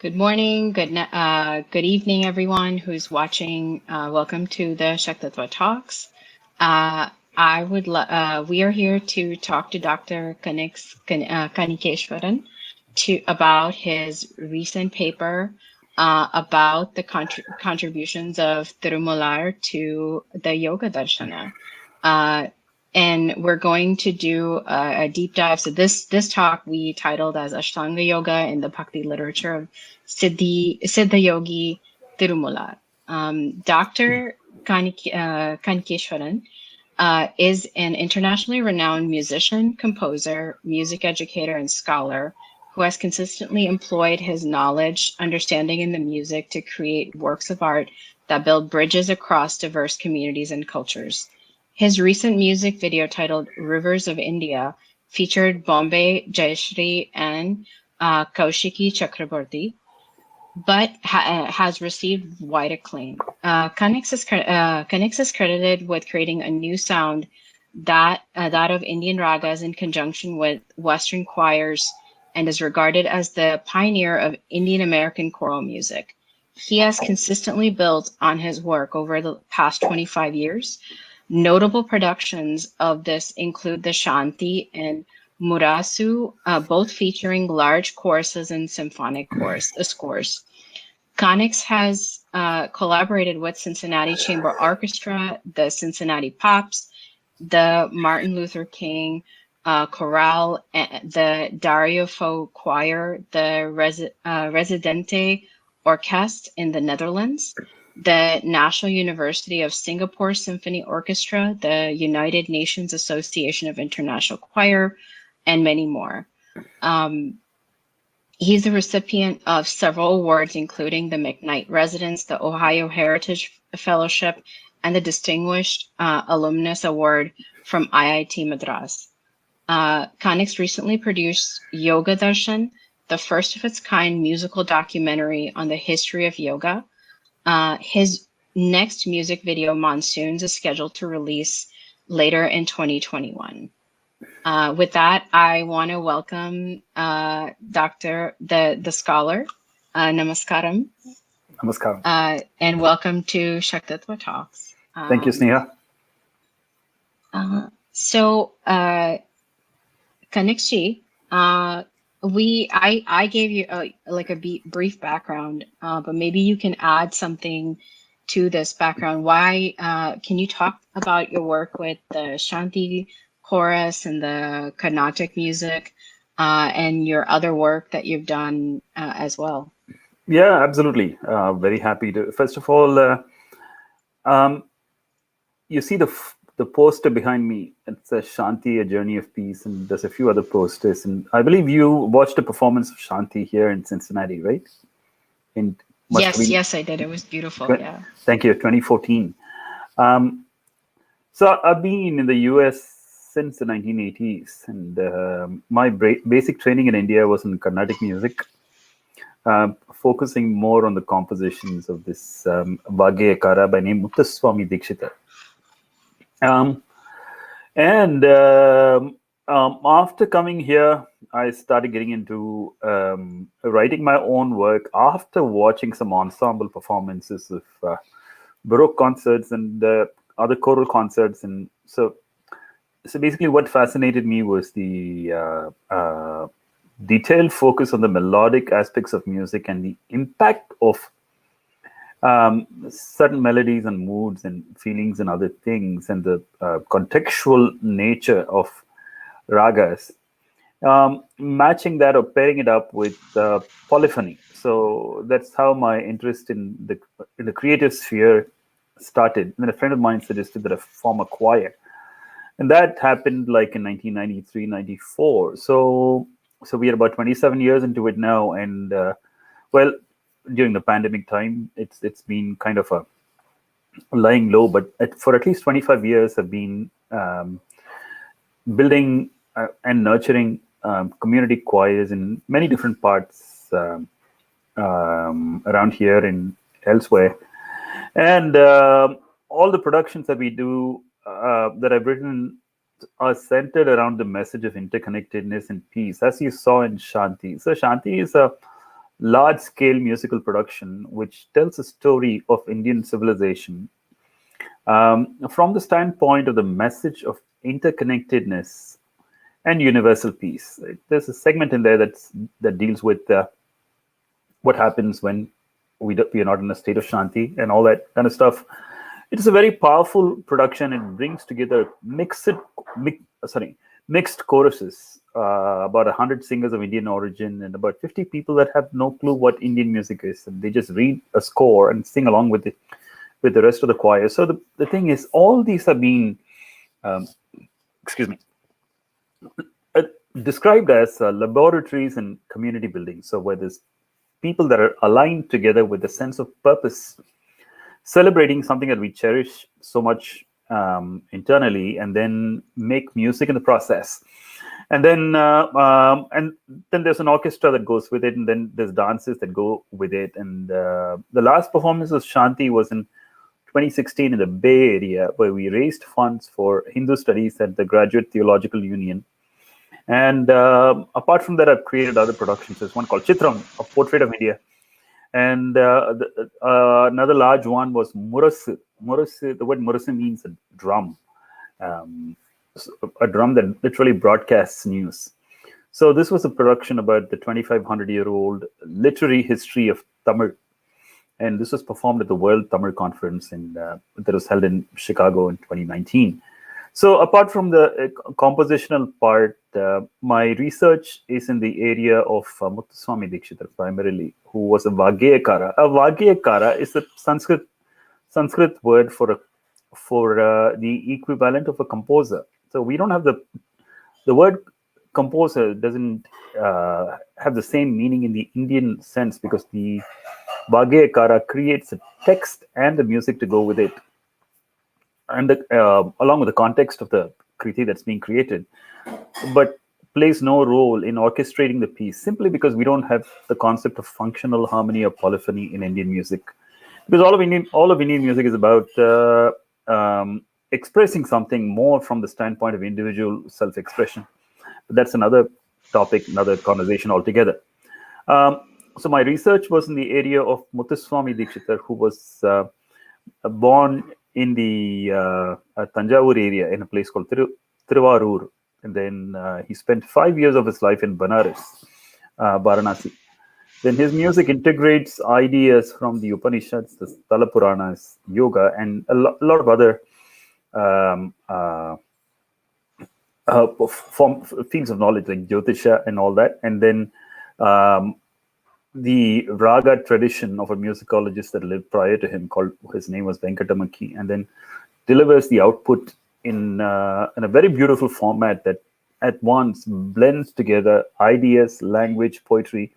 Good morning, good evening, everyone who's watching. Welcome to the Shaktitva Talks. We are here to talk to Dr. Kannikeswaran about his recent paper about the contributions of Tirumular to the Yoga Darshana. And we're going to do a deep dive. So this talk we titled as Ashtanga Yoga in the Bhakti literature of Siddha Yogi Tirumular. Dr. Kannikeswaran is an internationally renowned musician, composer, music educator, and scholar who has consistently employed his knowledge, understanding in the music to create works of art that build bridges across diverse communities and cultures. His recent music video titled Rivers of India featured Bombay Jayashree and Kaushiki Chakraborty, but has received wide acclaim. Kanniks is credited with creating a new sound that of Indian ragas in conjunction with Western choirs and is regarded as the pioneer of Indian American choral music. He has consistently built on his work over the past 25 years. Notable productions of this include the Shanti and Murasu, both featuring large choruses and symphonic scores. Kanniks has collaborated with Cincinnati Chamber Orchestra, the Cincinnati Pops, the Martin Luther King Chorale, the Dario Fo Choir, the Residente Orkest in the Netherlands, the National University of Singapore Symphony Orchestra, the United Nations Association of International Choir, and many more. He's the recipient of several awards, including the McKnight Residence, the Ohio Heritage Fellowship, and the Distinguished Alumnus Award from IIT Madras. Kanniks recently produced Yoga Darshan, the first of its kind musical documentary on the history of yoga. His next music video, Monsoons, is scheduled to release later in 2021. With that, I want to welcome the scholar, Namaskaram. Namaskaram. And welcome to Shaktitva Talks. Thank you, Sneha. So, Kannikji, I gave you a brief background, but maybe you can add something to this background. Why can you talk about your work with the Shanti chorus and the Carnatic music, and your other work that you've done as well? Yeah, absolutely. Very happy to. First of all, you see the poster behind me. It's a Shanti, a Journey of Peace, and there's a few other posters. And I believe you watched a performance of Shanti here in Cincinnati, right? Yes, I did. It was beautiful. Yeah. Thank you. 2014. So I've been in the US since the 1980s, and my basic training in India was in Carnatic music, focusing more on the compositions of this Vagayakara by name Muthuswami Dikshita. After coming here, I started getting into writing my own work after watching some ensemble performances of Baroque concerts and other choral concerts. And so basically what fascinated me was the detailed focus on the melodic aspects of music and the impact of certain melodies and moods and feelings and other things, and the contextual nature of ragas, matching that or pairing it up with polyphony. So that's how my interest in the creative sphere started. And then a friend of mine suggested that I form a choir, and that happened like in 1993, 94. So we are about 27 years into it now, and during the pandemic time, it's been kind of a lying low, but for at least 25 years, I've been building and nurturing community choirs in many different parts around here and elsewhere. And all the productions that we do, that I've written, are centered around the message of interconnectedness and peace, as you saw in Shanti. So Shanti is a large-scale musical production which tells a story of Indian civilization from the standpoint of the message of interconnectedness and universal peace. There's a segment in there that deals with what happens when we are not in a state of shanti and all that kind of stuff. It is a very powerful production. It brings together mixed choruses, about 100 singers of Indian origin and about 50 people that have no clue what Indian music is, and they just read a score and sing along with it with the rest of the choir. So the thing is, all these are being excuse me described as laboratories and community building. So where there's people that are aligned together with a sense of purpose, celebrating something that we cherish so much internally, and then make music in the process. And then there's an orchestra that goes with it, and then there's dances that go with it. And the last performance of Shanti was in 2016 in the Bay Area, where we raised funds for Hindu studies at the Graduate Theological Union. And apart from that, I've created other productions. There's one called Chitram, a portrait of India. And another large one was Murasu. Murasu, the word Murasu means a drum. A drum that literally broadcasts news. So this was a production about the 2,500-year-old literary history of Tamil. And this was performed at the World Tamil Conference that was held in Chicago in 2019. So apart from the compositional part, my research is in the area of Muthuswami Dikshithar primarily, who was a Vageyakara. A Vageyakara is a Sanskrit word for the equivalent of a composer. So we don't have the word composer doesn't have the same meaning in the Indian sense, because the Vageyakara creates a text and the music to go with it, and along with the context of the kriti that's being created, but plays no role in orchestrating the piece, simply because we don't have the concept of functional harmony or polyphony in Indian music. Because all of Indian music is about expressing something more from the standpoint of individual self-expression. But that's another topic, another conversation altogether. So my research was in the area of Muthuswami Dikshithar, who was born in the Tanjavur area in a place called Tiruvarur. And then he spent 5 years of his life in Banaras, Varanasi. Then his music integrates ideas from the Upanishads, the Sthala Puranas, yoga, and a lot of other fields of knowledge like Jyotisha and all that. And then the raga tradition of a musicologist that lived prior to him, his name was Venkatamaki, and then delivers the output in a very beautiful format that at once blends together ideas, language, poetry,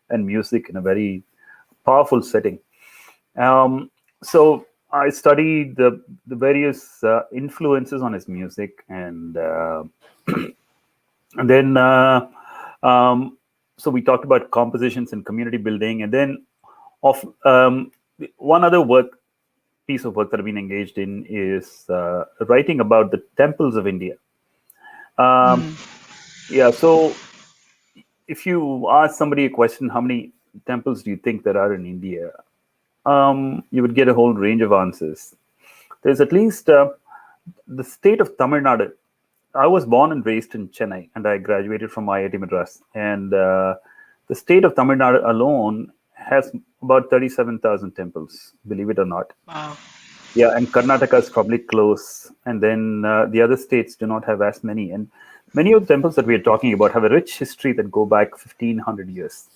and music in a very powerful setting. So I studied the various influences on his music, and then so we talked about compositions and community building, and then one other piece of work that I've been engaged in is writing about the temples of India. Yeah, so if you ask somebody a question, how many temples do you think there are in India? You would get a whole range of answers. There's at least the state of Tamil Nadu. I was born and raised in Chennai, and I graduated from IIT Madras. And the state of Tamil Nadu alone has about 37,000 temples, believe it or not. Wow. Yeah, and Karnataka is probably close. And then the other states do not have as many. And many of the temples that we are talking about have a rich history that go back 1,500 years.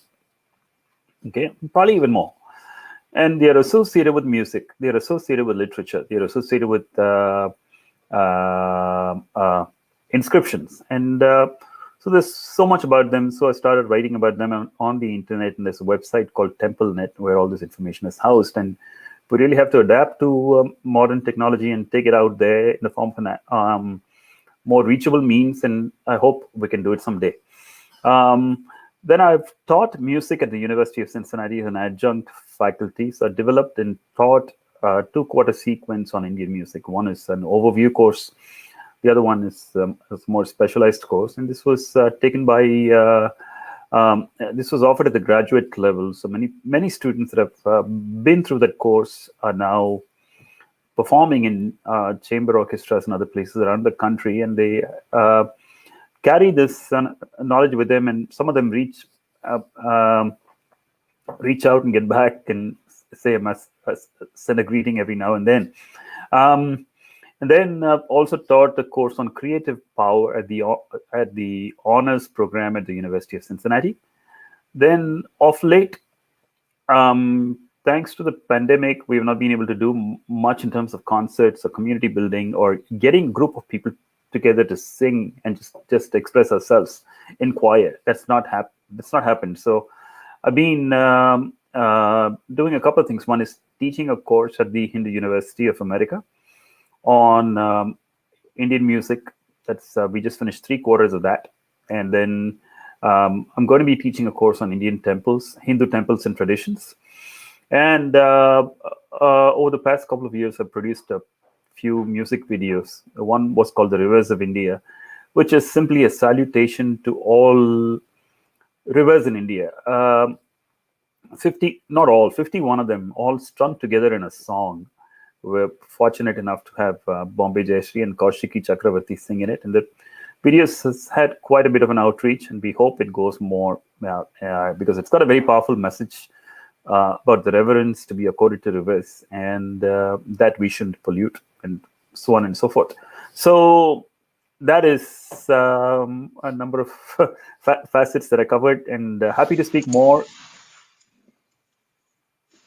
Okay, probably even more. And they are associated with music. They are associated with literature. They are associated with inscriptions. And so there's so much about them. So I started writing about them on the internet. And there's a website called TempleNet where all this information is housed. And we really have to adapt to modern technology and take it out there in the form of more reachable means. And I hope we can do it someday. Then I've taught music at the University of Cincinnati as an adjunct faculty. So I developed and taught a 2-quarter sequence on Indian music. One is an overview course. The other one is a more specialized course. And this was taken by This was offered at the graduate level, so many students that have been through that course are now performing in chamber orchestras and other places around the country, and they carry this knowledge with them. And some of them reach out and get back and say send a greeting every now and then. And then also taught a course on creative power at the honors program at the University of Cincinnati. Then of late, thanks to the pandemic, we have not been able to do much in terms of concerts or community building or getting a group of people together to sing and just express ourselves in choir. That's not happened. So I've been doing a couple of things. One is teaching a course at the Hindu University of America on Indian music. That's we just finished 3/4 of that, and then I'm going to be teaching a course on Indian temples, Hindu temples and traditions. And over the past couple of years, I've produced a few music videos. One was called "The Rivers of India," which is simply a salutation to all rivers in India. 51 of them, all strung together in a song. We're fortunate enough to have Bombay Jayashree and Kaushiki Chakravarti sing in it. And the videos has had quite a bit of an outreach, and we hope it goes more because it's got a very powerful message about the reverence to be accorded to rivers, and that we shouldn't pollute, and so on and so forth. So that is a number of facets that I covered, and happy to speak more.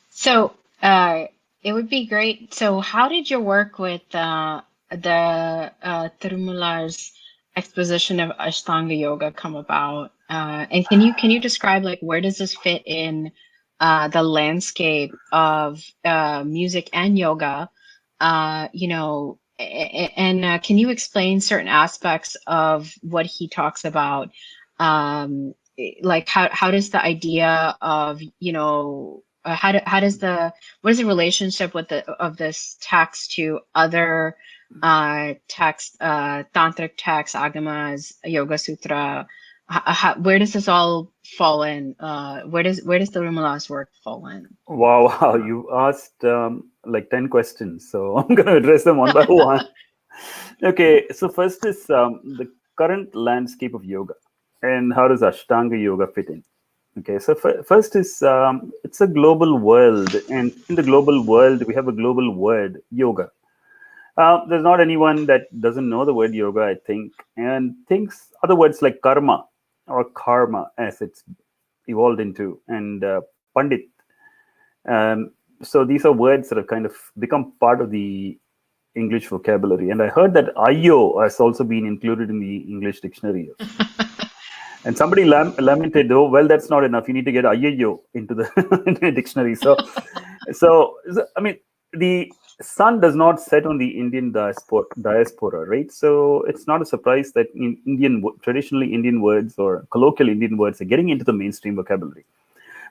So, it would be great. So, how did your work with the Tirumular's exposition of Ashtanga Yoga come about? And can you describe, like, where does this fit in the landscape of music and yoga? And can you explain certain aspects of what he talks about? Like, how does the idea of, what is the relationship of this text to other text, tantric texts, agamas, Yoga Sutra? Where does this all fall in? Where does Tirumala's work fall in? Wow, you asked like 10 questions, so I'm going to address them one by one. Okay, so first is the current landscape of yoga, and how does Ashtanga Yoga fit in? Okay, so first is it's a global world, and in the global world, we have a global word, yoga. There's not anyone that doesn't know the word yoga, I think, and thinks other words like karma or karma, as it's evolved into, and pandit. So these are words that have kind of become part of the English vocabulary. And I heard that Ayyo has also been included in the English dictionary. And somebody lamented, oh, well, that's not enough. You need to get Ayyo into the dictionary. So, I mean, the sun does not set on the Indian diaspora, right? So it's not a surprise that traditionally Indian words or colloquial Indian words are getting into the mainstream vocabulary.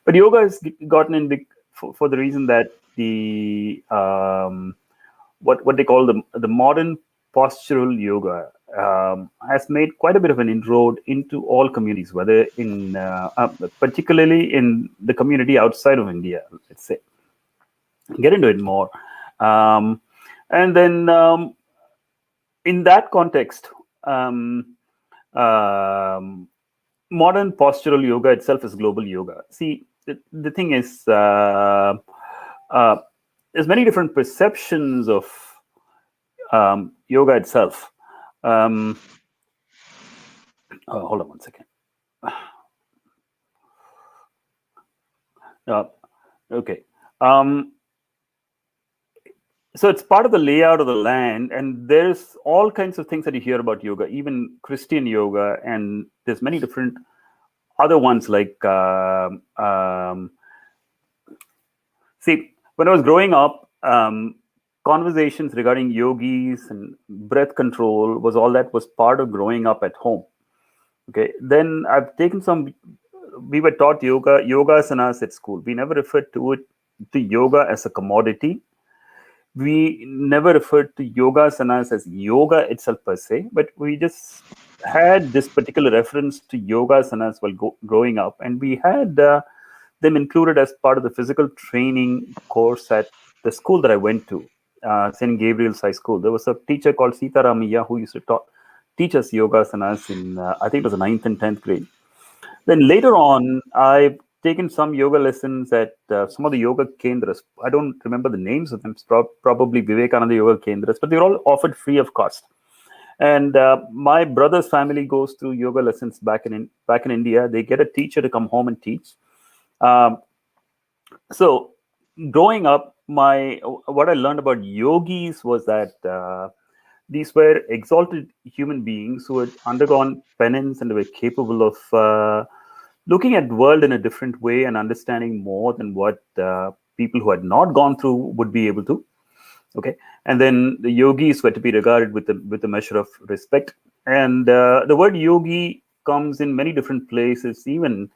But yoga has gotten in big for the reason that the what they call the modern postural yoga has made quite a bit of an inroad into all communities, whether in particularly in the community outside of India, let's say. Get into it more. And then in that context, modern postural yoga itself is global yoga. See, the thing is, there's many different perceptions of yoga itself. Hold on one second. Okay. So it's part of the layout of the land, and there's all kinds of things that you hear about yoga, even Christian yoga, and there's many different other ones like see, when I was growing up, conversations regarding yogis and breath control was all that was part of growing up at home. Okay, then I've taken we were taught yogasanas at school. We never referred to yoga as a commodity. We never referred to yogasanas as yoga itself per se, but we just had this particular reference to yoga asanas while growing up, and we had them included as part of the physical training course at the school that I went to, St. Gabriel's High School. There was a teacher called Sita Ramaiah who used to teach us yoga asanas in, I think it was the 9th and 10th grade. Then later on, I've taken some yoga lessons at some of the yoga kendras. I don't remember the names of them. It's probably Vivekananda Yoga Kendras, but they're all offered free of cost. And my brother's family goes through yoga lessons back in India. They get a teacher to come home and teach. Um, so growing up, what I learned about yogis was that these were exalted human beings who had undergone penance and were capable of looking at the world in a different way and understanding more than what people who had not gone through would be able to. Okay, and then the yogis were to be regarded with a measure of respect. And the word yogi comes in many different places, even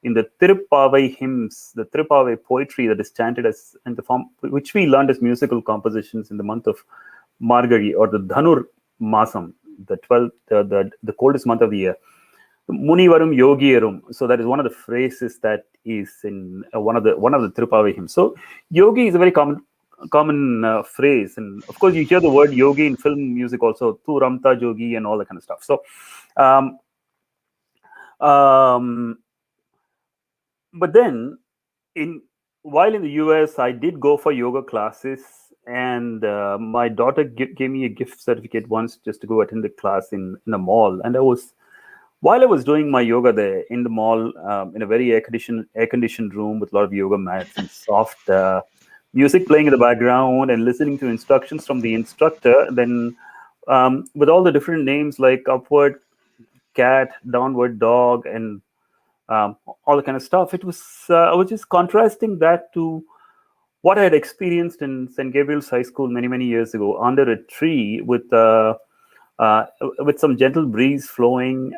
in the Tirupavai hymns, the Tirupavai poetry that is chanted as in the form which we learned as musical compositions in the month of Margari, or the Dhanur Masam, the 12th, the coldest month of the year. Munivarum Yogiyarum. So that is one of the phrases that is in one of the Tirupavai hymns. So yogi is a very common phrase, and of course you hear the word yogi in film music also, tu ramta jogi and all that kind of stuff. So but then while in the US, I did go for yoga classes, and my daughter gave me a gift certificate once just to go attend the class in a mall. And while I was doing my yoga there in the mall, in a very air-conditioned room with a lot of yoga mats and soft music playing in the background, and listening to instructions from the instructor, then with all the different names like upward cat, downward dog, and all the kind of stuff, I was just contrasting that to what I had experienced in St. Gabriel's High School many years ago, under a tree with some gentle breeze flowing,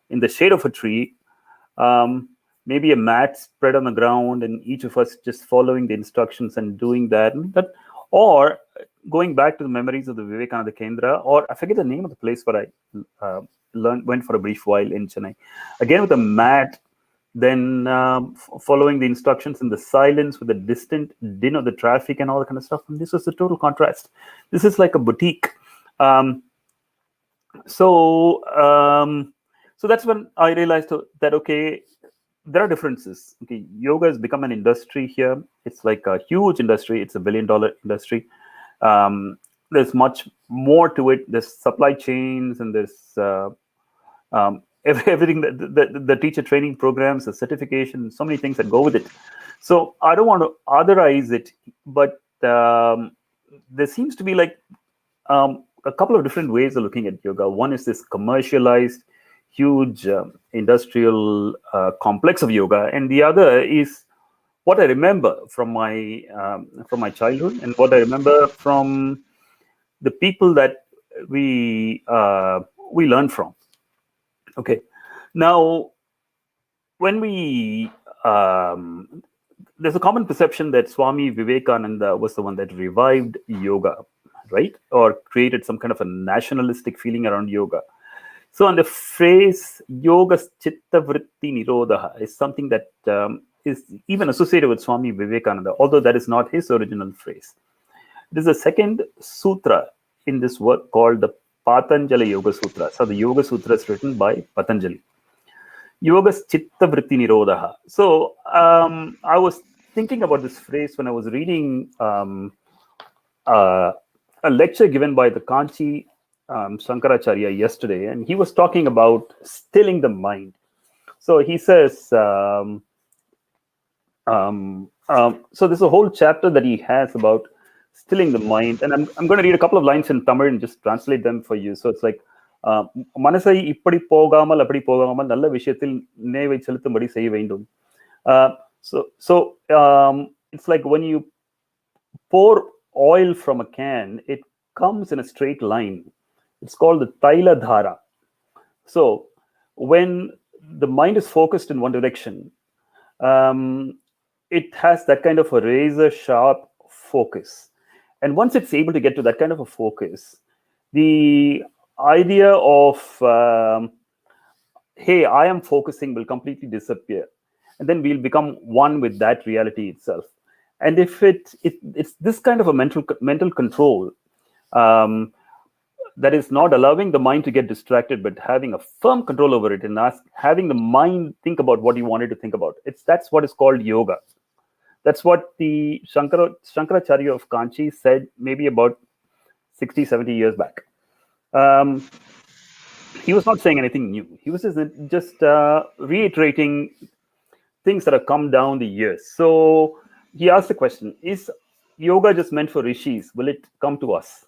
in the shade of a tree, maybe a mat spread on the ground, and each of us just following the instructions and doing that. Or going back to the memories of the Vivekananda Kendra, or I forget the name of the place where I went for a brief while in Chennai, again with a mat, then following the instructions in the silence with the distant din of the traffic and all that kind of stuff. And this was a total contrast. This is like a boutique. So that's when I realized that, okay, there are differences. Okay, yoga has become an industry here. It's like a huge industry. It's $1 billion industry. There's much more to it. There's supply chains, and there's everything, the teacher training programs, the certification, so many things that go with it. So I don't want to otherize it, but there seems to be like a couple of different ways of looking at yoga. One is this commercialized, huge industrial complex of yoga, and the other is what I remember from my childhood, and what I remember from the people that we learn from. Okay, now when there's a common perception that Swami Vivekananda was the one that revived yoga, right? Or created some kind of a nationalistic feeling around yoga. So, and the phrase yoga chitta vritti nirodha is something that is even associated with Swami Vivekananda, although that is not his original phrase. It is the second sutra in this work called the Patanjali Yoga Sutra. So the Yoga Sutra is written by Patanjali. Yoga chitta vritti nirodha. So I was thinking about this phrase when I was reading a lecture given by the Kanchi Shankaracharya yesterday, and he was talking about stilling the mind. So he says, so there's a whole chapter that he has about stilling the mind, and I'm going to read a couple of lines in Tamil and just translate them for you. So it's like, மனசை இப்படி போகாமல் அப்படி போகாமல் நல்ல விஷயத்தில் நினைவை செலுத்தும்படி செய்ய வேண்டும். So it's like when you pour oil from a can, it comes in a straight line. It's called the Taila Dhara. So when the mind is focused in one direction, it has that kind of a razor sharp focus. And once it's able to get to that kind of a focus, the idea of hey, I am focusing will completely disappear, and then we'll become one with that reality itself. And if it's this kind of a mental control um, that is not allowing the mind to get distracted, but having a firm control over it, and having the mind think about what you wanted to think about. That's what is called yoga. That's what the Shankaracharya of Kanchi said maybe about 60, 70 years back. He was not saying anything new. He was just reiterating things that have come down the years. So he asked the question, is yoga just meant for rishis? Will it come to us?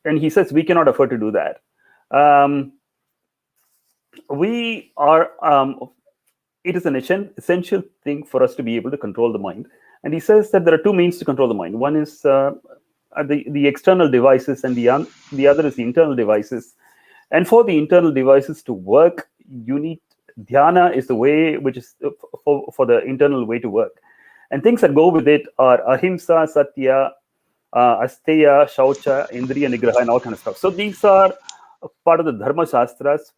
And he says we cannot afford to do that. We are it is an essential thing for us to be able to control the mind. And he says that there are two means to control the mind. One is the external devices, and the other is the internal devices. And for the internal devices to work, you need dhyana is the way which is for the internal way to work. And things that go with it are ahimsa, satya, asteya, shaucha, indriya nigraha, and all kind of stuff. So these are part of the dharma shastras,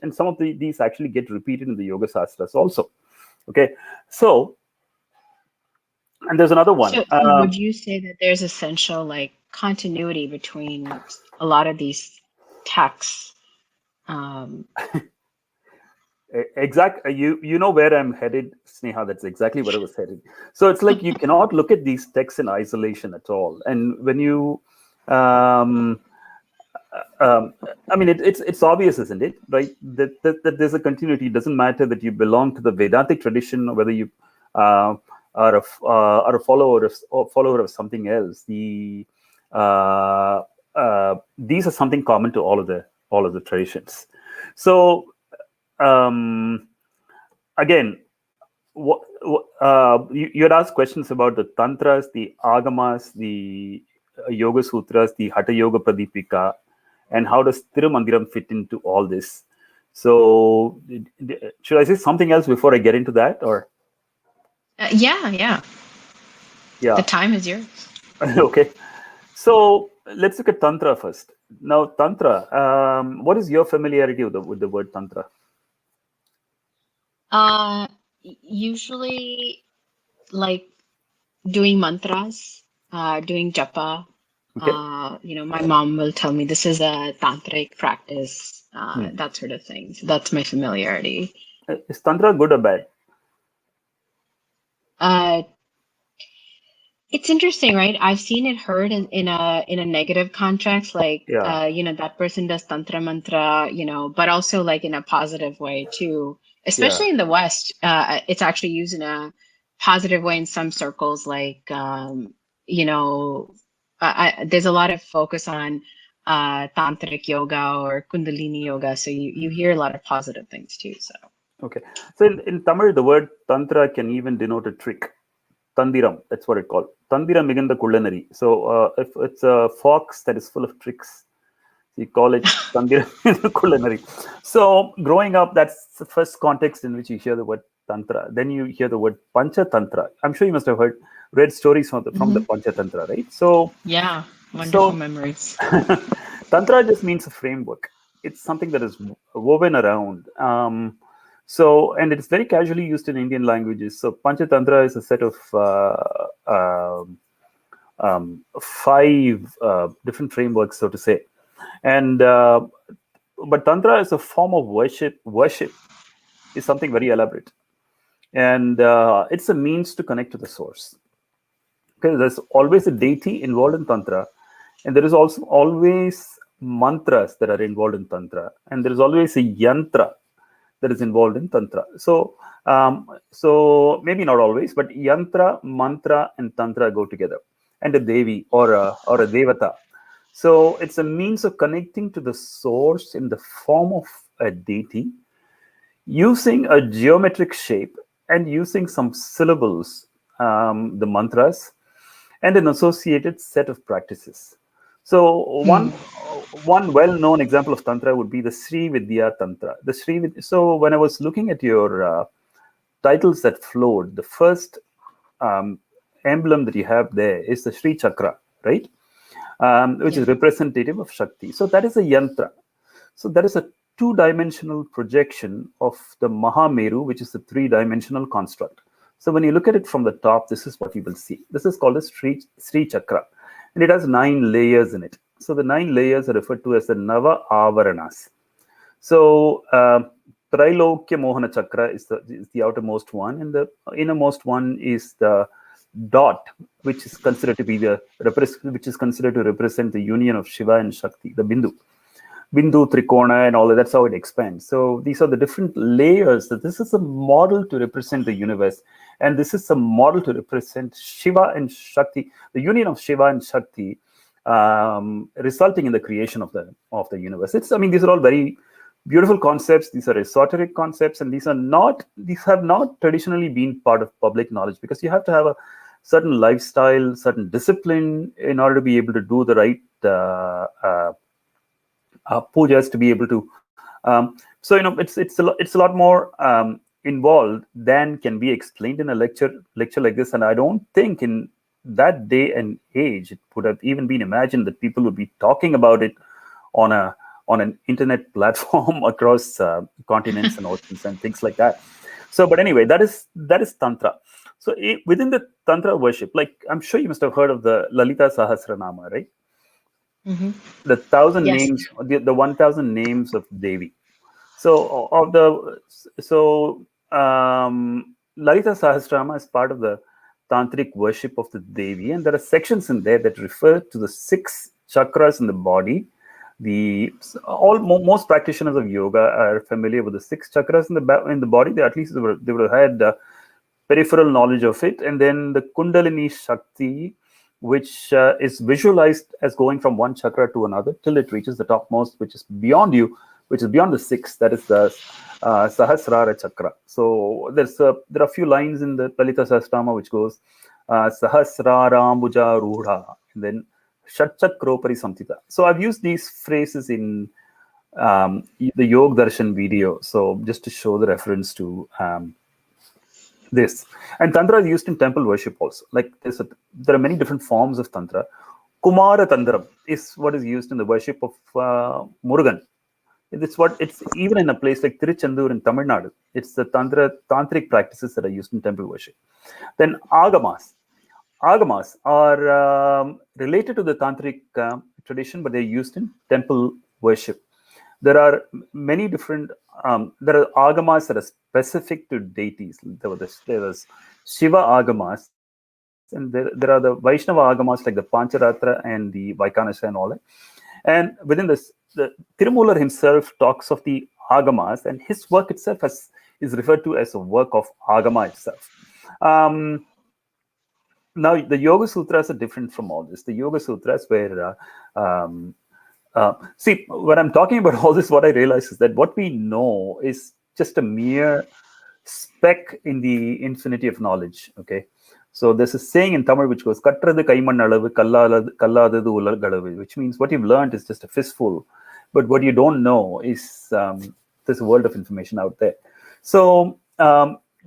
and some of these actually get repeated in the yoga shastras also. Okay, so, and there's another one. So would you say that there's essential like continuity between a lot of these texts? You know where I'm headed, Sneha. That's exactly where I was headed. So it's like you cannot look at these texts in isolation at all. And when you I mean, it's obvious, isn't it? Right? That there's a continuity. It doesn't matter that you belong to the Vedantic tradition or whether you are a follower of something else. These are something common to all of the traditions. So again, you had asked questions about the tantras, the agamas, the yoga sutras, the Hatha Yoga Pradipika, and how does Tirumantiram fit into all this? So, should I say something else before I get into that, or? Yeah. The time is yours. Okay, so let's look at tantra first. Now, tantra. What is your familiarity with the word tantra? Usually, like doing mantras, doing japa. Okay. My mom will tell me this is a tantric practice, that sort of thing. So that's my familiarity. Is tantra good or bad? It's interesting, right? I've seen it heard in a negative context, like that person does tantra mantra, but also like in a positive way too. Especially in the West, it's actually used in a positive way in some circles. Like there's a lot of focus on tantric yoga or kundalini yoga, so you hear a lot of positive things too. So okay, so in Tamil, the word tantra can even denote a trick. Tandiram, that's what it's called. Tandiram miganda kullanari. So if it's a fox that is full of tricks, you call it Tandiram kullanari. So growing up, that's the first context in which you hear the word tantra. Then you hear the word pancha tantra. I'm sure you must have read stories from the pancha tantra, right? So yeah, wonderful memories. Tantra just means a framework. It's something that is woven around. And it's very casually used in Indian languages. So Panchatantra is a set of 5 different frameworks, so to say. And but Tantra is a form of worship. Worship is something very elaborate, and it's a means to connect to the source. Okay, there's always a deity involved in Tantra, and there is also always mantras that are involved in Tantra, and there is always a yantra that is involved in Tantra. So maybe not always, but yantra, mantra, and Tantra go together, and a Devi or a Devata. So it's a means of connecting to the source in the form of a deity, using a geometric shape and using some syllables, the mantras, and an associated set of practices. So one well-known example of Tantra would be the Sri Vidya Tantra. So when I was looking at your titles that flowed, the first emblem that you have there is the Sri Chakra, right? which is representative of Shakti. So that is a yantra. So that is a two-dimensional projection of the Mahameru, which is a three-dimensional construct. So when you look at it from the top, this is what you will see. This is called a Sri Chakra, and it has 9 layers in it. So the 9 layers are referred to as the Nava Avaranas. So Trailokya Mohana Chakra is the outermost one, and the innermost one is the dot, which is considered to be represent the union of Shiva and Shakti, the Bindu, Trikona, and all that. That's how it expands. So these are the different layers. That this is a model to represent the universe, and this is a model to represent Shiva and Shakti, the union of Shiva and Shakti, resulting in the creation of the universe. These are all very beautiful concepts. These are esoteric concepts, and these have not traditionally been part of public knowledge, because you have to have a certain lifestyle, certain discipline in order to be able to do the right pujas, to be able to. It's a lot more involved than can be explained in a lecture like this. And I don't think in that day and age it would have even been imagined that people would be talking about it on an internet platform across continents and oceans and things like that. So, but anyway, that is Tantra. So within the Tantra worship, like I'm sure you must have heard of the Lalita Sahasranama, right? Mm-hmm. The 1,000 Yes. names, the 1,000 names of Devi. So Lalita Sahasranama is part of the tantric worship of the Devi, and there are sections in there that refer to the 6 chakras in the body. Most practitioners of yoga are familiar with the 6 chakras in the body. They would have had peripheral knowledge of it, and then the Kundalini Shakti, which is visualized as going from one chakra to another till it reaches the topmost, which is beyond you, which is beyond the 6. That is the Sahasrara Chakra. So there are a few lines in the Lalita Sahasranama which goes Sahasrarambuja Rudha, and then Shatchakropari Samtita. So I've used these phrases in the Yog Darshan video, so just to show the reference to this. And Tantra is used in temple worship also. Like there are many different forms of Tantra. Kumara Tantram is what is used in the worship of Murugan. It's even in a place like Tiruchendur in Tamil Nadu. It's the tantric practices that are used in temple worship. Then Agamas. Agamas are related to the tantric tradition, but they're used in temple worship. There are many different. There are agamas that are specific to deities. There was Shiva agamas, and there are the Vaishnava agamas like the Pancharatra and the Vaikanasha and all that. And within this, the Tirumular himself talks of the agamas, and his work itself is referred to as a work of agama itself. Now, the Yoga Sutras are different from all this. The Yoga Sutras were see, when I'm talking about all this, what I realize is that what we know is just a mere speck in the infinity of knowledge. Okay, so there's a saying in Tamil which goes "Kattrathu kaiman alavu kalladadu ulagalavu," which means what you've learned is just a fistful, but what you don't know is there's a world of information out there. So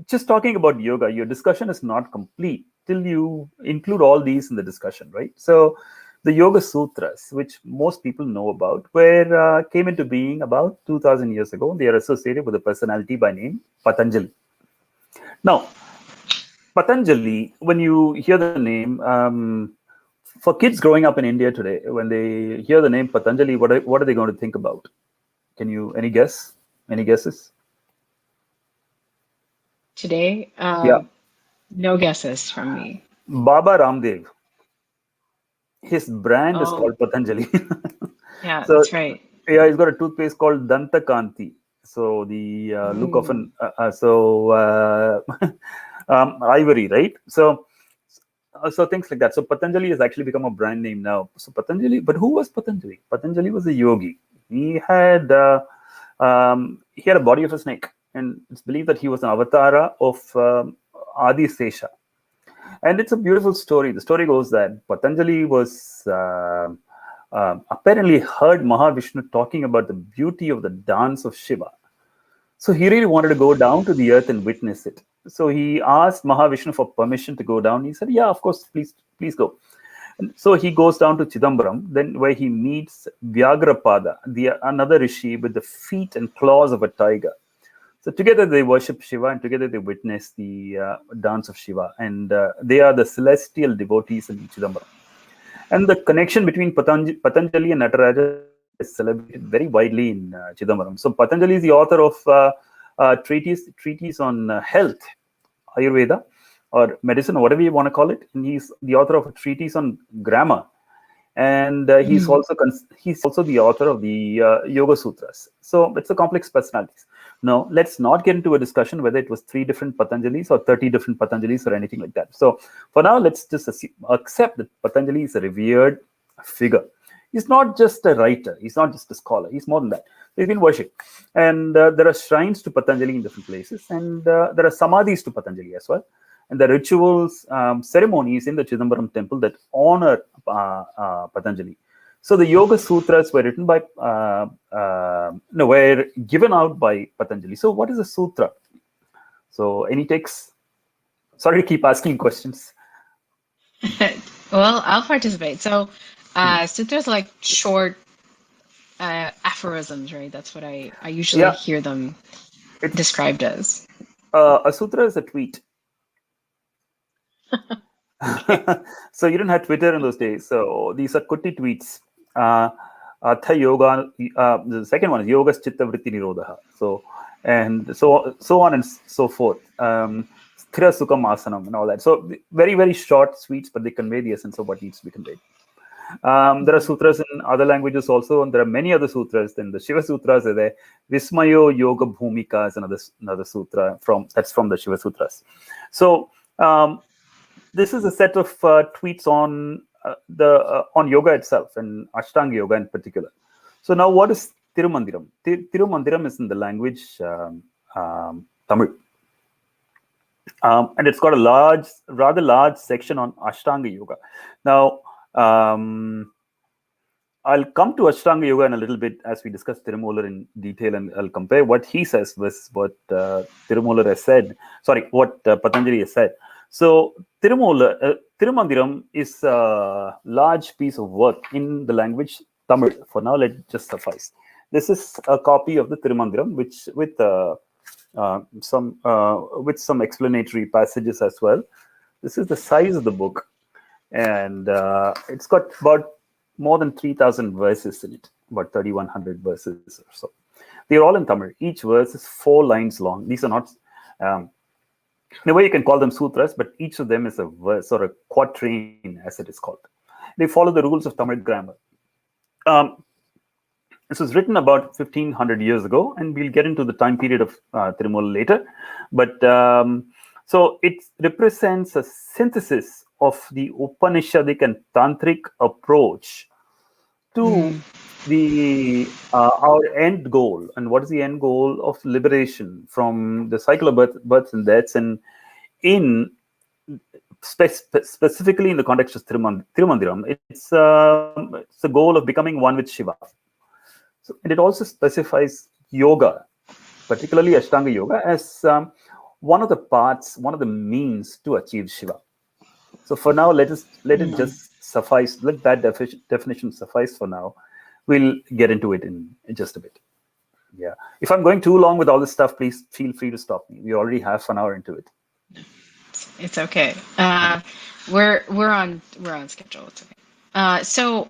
just talking about yoga, your discussion is not complete till you include all these in the discussion, right? So the Yoga Sutras, which most people know about, came into being about 2,000 years ago. They are associated with a personality by name Patanjali. Now, Patanjali, when you hear the name, for kids growing up in India today, when they hear the name Patanjali, what are they going to think about? Any guess? Any guesses? Today, Yeah. no guesses from me. Baba Ramdev. His brand is called Patanjali. Yeah, So, that's right. Yeah, he's got a toothpaste called Danta Kanti. So the look of an ivory, right? So things like that. So Patanjali has actually become a brand name now. So Patanjali, but who was Patanjali? Patanjali was a yogi. He had a body of a snake, and it's believed that he was an avatara of Adi Sesha. And it's a beautiful story. The story goes that Patanjali was apparently heard Mahavishnu talking about the beauty of the dance of Shiva. So he really wanted to go down to the earth and witness it. So he asked Mahavishnu for permission to go down. He said, "Yeah, of course, please go." And so he goes down to Chidambaram, then where he meets Vyagrapada, another rishi with the feet and claws of a tiger. So together they worship Shiva, and together they witness the dance of Shiva, and they are the celestial devotees in Chidambaram. And the connection between Patanjali and Nataraja is celebrated very widely in Chidambaram. So Patanjali is the author of treatise on health, Ayurveda, or medicine, or whatever you want to call it. And he's the author of a treatise on grammar, and he's also the author of the Yoga Sutras. So it's a complex personality. Now, let's not get into a discussion whether it was 3 different Patanjalis or 30 different Patanjalis or anything like that. So for now, let's just accept that Patanjali is a revered figure. He's not just a writer. He's not just a scholar. He's more than that. He's been worshipped. And there are shrines to Patanjali in different places. And there are samadhis to Patanjali as well. And the rituals, ceremonies in the Chidambaram temple that honor Patanjali. So the Yoga Sutras were written by, were given out by Patanjali. So what is a sutra? So any takes? Sorry to keep asking questions. Well, I'll participate. So sutras are like short aphorisms, right? That's what I usually hear them described as. A sutra is a tweet. So you didn't have Twitter in those days. So these are Kutti tweets. Atha Yoga, the second one is Yogas Chitta Vritti Nirodha. So on and so forth. Sthira Sukham Asanam and all that. So very, very short tweets, but they convey the essence of what needs to be conveyed. There are sutras in other languages also, and there are many other sutras. Then the Shiva Sutras are there. Vismayo Yoga Bhumika is another sutra from the Shiva Sutras. So this is a set of tweets on on yoga itself and Ashtanga Yoga in particular. So now, what is Tirumantiram? Tirumantiram is in the language Tamil, and it's got a rather large section on Ashtanga Yoga. Now, I'll come to Ashtanga Yoga in a little bit as we discuss Tirumular in detail, and I'll compare what he says with what Tirumular has said. Sorry, what Patanjali has said. So Tirumantiram is a large piece of work in the language Tamil. For now, let it just suffice. This is a copy of the Tirumantiram, which with some explanatory passages as well. This is the size of the book, and it's got about more than 3,000 verses in it, about 3,100 verses or so. They're all in Tamil. Each verse is 4 lines long. These are not. In a way, you can call them sutras, but each of them is a verse or a quatrain, as it is called. They follow the rules of Tamil grammar. This was written about 1,500 years ago, and we'll get into the time period of Tirumular later. But so it represents a synthesis of the Upanishadic and Tantric approach to our end goal. And what is the end goal? Of liberation from the cycle of births and deaths, and specifically in the context of Tirumantiram, it's the goal of becoming one with Shiva. So, and it also specifies yoga, particularly Ashtanga Yoga, as one of the parts, one of the means to achieve Shiva. So for now, let it just suffice. Let that definition suffice for now. We'll get into it in just a bit. Yeah. If I'm going too long with all this stuff, please feel free to stop me. We already have an hour into it. It's okay. We're on schedule. It's okay. So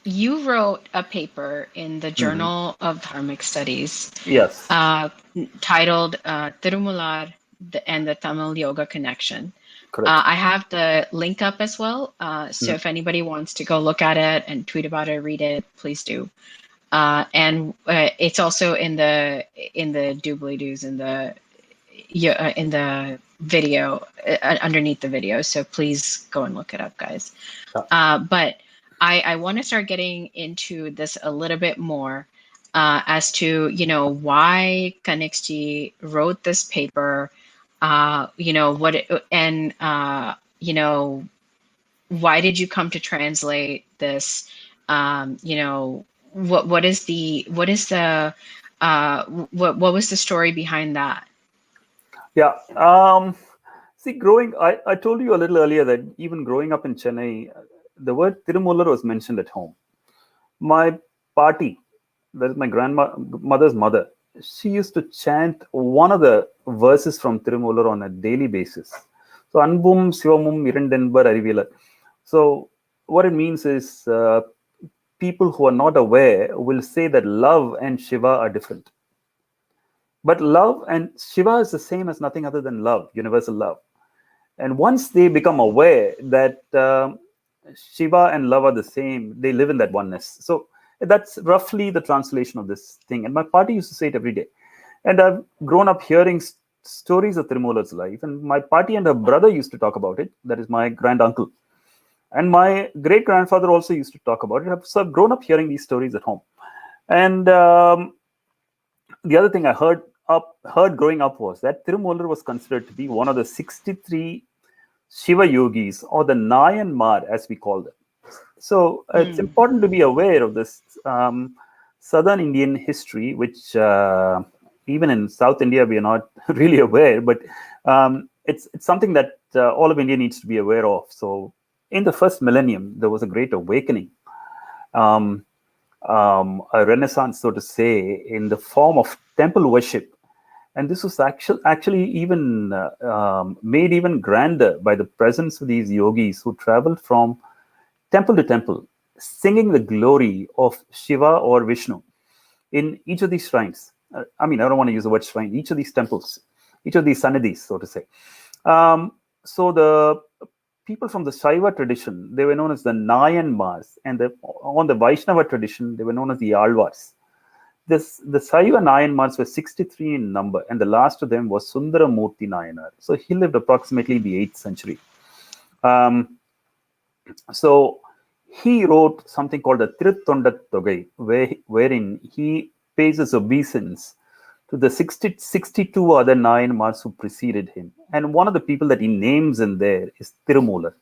you wrote a paper in the Journal of Dharmic Studies. Yes. Titled Tirumular and the Tamil Yoga Connection. Correct. I have the link up as well. So if anybody wants to go look at it and tweet about it, read it, please do. And it's also in the doobly-doos in the video underneath the video. So please go and look it up, guys. But I want to start getting into this a little bit more as to why Kanniks wrote this paper. What it, and why did you come to translate this? What was the story behind that? Yeah. See, I told you a little earlier that even growing up in Chennai, the word Tirumular was mentioned at home. My party, that is my grandmother's mother, she used to chant one of the verses from Tirumular on a daily basis. So, Anbum Sivamum Irandenbar Arivilar. So, what it means is people who are not aware will say that love and Shiva are different. But love and Shiva is the same as nothing other than love, universal love. And once they become aware that Shiva and love are the same, they live in that oneness. So that's roughly the translation of this thing. And my party used to say it every day. And I've grown up hearing stories of Tirumular's life. And my party and her brother used to talk about it. That is my grand uncle. And my great grandfather also used to talk about it. So I've grown up hearing these stories at home. And the other thing I heard growing up was that Tirumular was considered to be one of the 63 Shiva yogis, or the Nayanmar as we call them. So it's important to be aware of this southern Indian history, which even in South India we are not really aware, but it's something that all of India needs to be aware of. So in the first millennium, there was a great awakening, a renaissance, so to say, in the form of temple worship. And this was actually even made even grander by the presence of these yogis who traveled from temple to temple, singing the glory of Shiva or Vishnu in each of these shrines. I don't want to use the word shrine, each of these temples, each of these sannidhis, so to say. So the people from the Shaiva tradition, they were known as the Nayanmars, and on the Vaishnava tradition, they were known as the Alvars. The Saiva Nayanmars were 63 in number, and the last of them was Sundaramurti Nayanar. So he lived approximately in the 8th century. So he wrote something called the Tiruttondat Togai, wherein he pays his obeisance to the 62 other Nayanmars who preceded him. And one of the people that he names in there is Tirumular.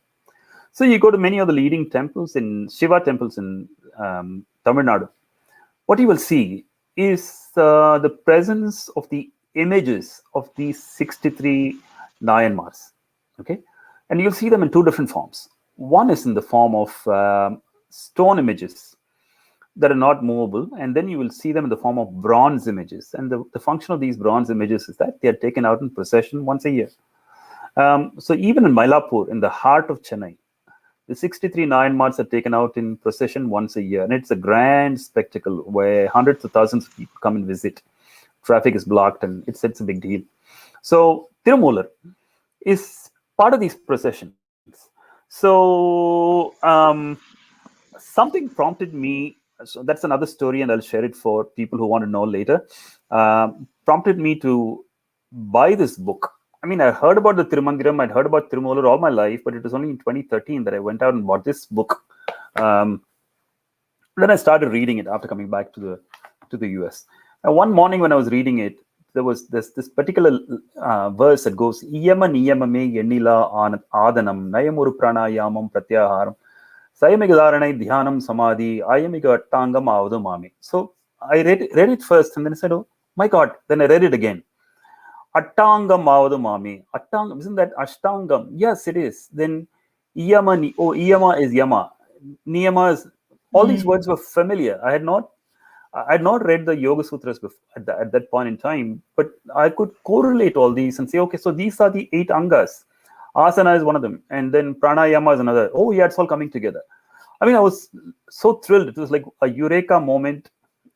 So you go to many of the leading temples, Shiva temples in Tamil Nadu. What you will see is the presence of the images of these 63 Nayanmars. Okay, and you'll see them in two different forms. One is in the form of stone images that are not movable, and then you will see them in the form of bronze images. And the function of these bronze images is that they are taken out in procession once a year. So even in Mylapore, in the heart of Chennai, the 63 Nayanmars are taken out in procession once a year. And it's a grand spectacle where hundreds of thousands of people come and visit. Traffic is blocked, and it's a big deal. So Tirumular is part of these processions. So something prompted me, so that's another story, and I'll share it for people who want to know later, prompted me to buy this book. I heard about the Tirumantiram, I'd heard about Tirumular all my life, but it was only in 2013 that I went out and bought this book. Then I started reading it after coming back to the US. And one morning when I was reading it, there was this particular verse that goes, Iyama niyamame yennila adanam nayamuru pranayamam pratyaharam sayamigadharanai dhyanam samadhi ayamiga attangam avadumami. So I read it first, and then I said, oh my God. Then I read it again. Attangam avadumami. Attangam, isn't that Ashtangam? Yes, it is. Then Iyama, Iyama is Yama. Niyama is, all these words were familiar. I had not read the Yoga Sutras before, at that point in time, but I could correlate all these and say, okay, so these are the 8 angas. Asana is one of them, and then pranayama is another. Oh yeah, it's all coming together. I was so thrilled. It was like a eureka moment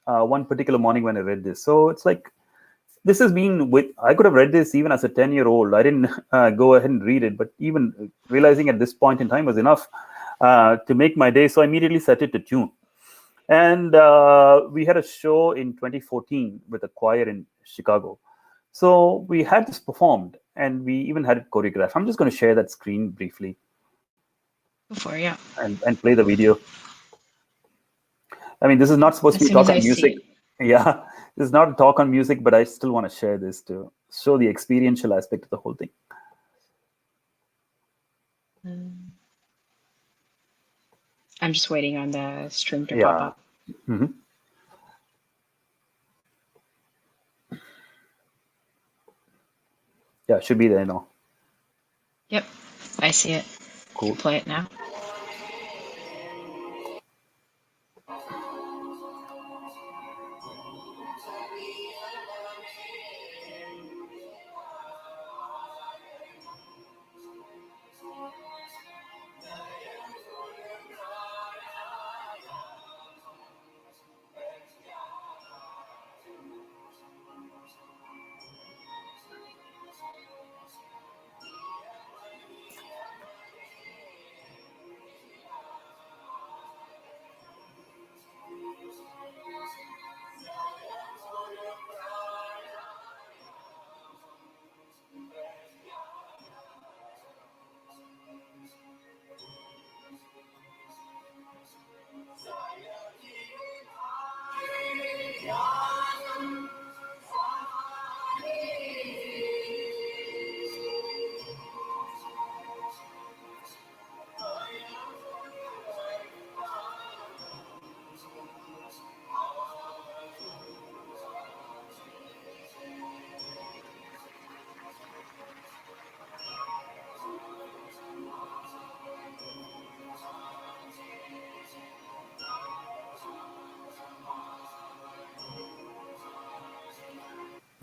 one particular morning when I read this. So it's like, this has been I could have read this even as a 10-year-old. I didn't go ahead and read it, but even realizing at this point in time was enough to make my day. So I immediately set it to tune. And we had a show in 2014 with a choir in Chicago. So we had this performed, and we even had it choreographed. I'm just going to share that screen briefly. Yeah. And play the video. This is not supposed to be talk on music. Yeah, this is not a talk on music, but I still want to share this to show the experiential aspect of the whole thing. I'm just waiting on the stream to pop up. Mm-hmm. Yeah, it should be there now. Yep, I see it. Cool. Play it now.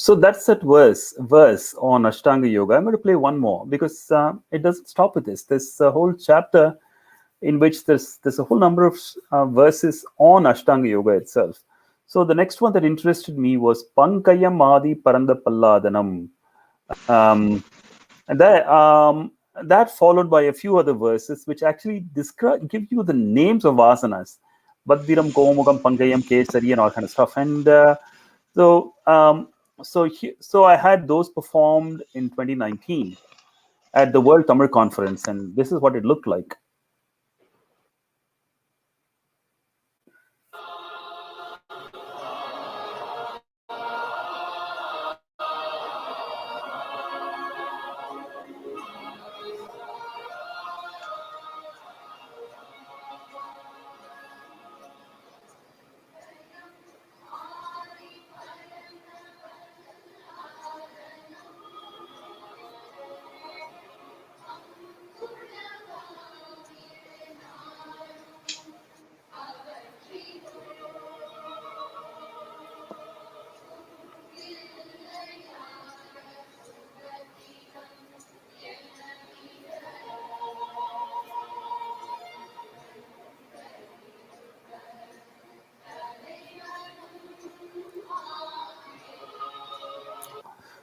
So that's that verse on Ashtanga Yoga. I'm going to play one more because it doesn't stop with this. There's a whole chapter in which there's a whole number of verses on Ashtanga Yoga itself. So the next one that interested me was Pankayam Adi Paranda Palladanam. And that followed by a few other verses which actually give you the names of asanas, Baddiram, Komugam, Pankayam, Kesari, and all kind of stuff. And so so I had those performed in 2019 at the World Tamil Conference, and this is what it looked like.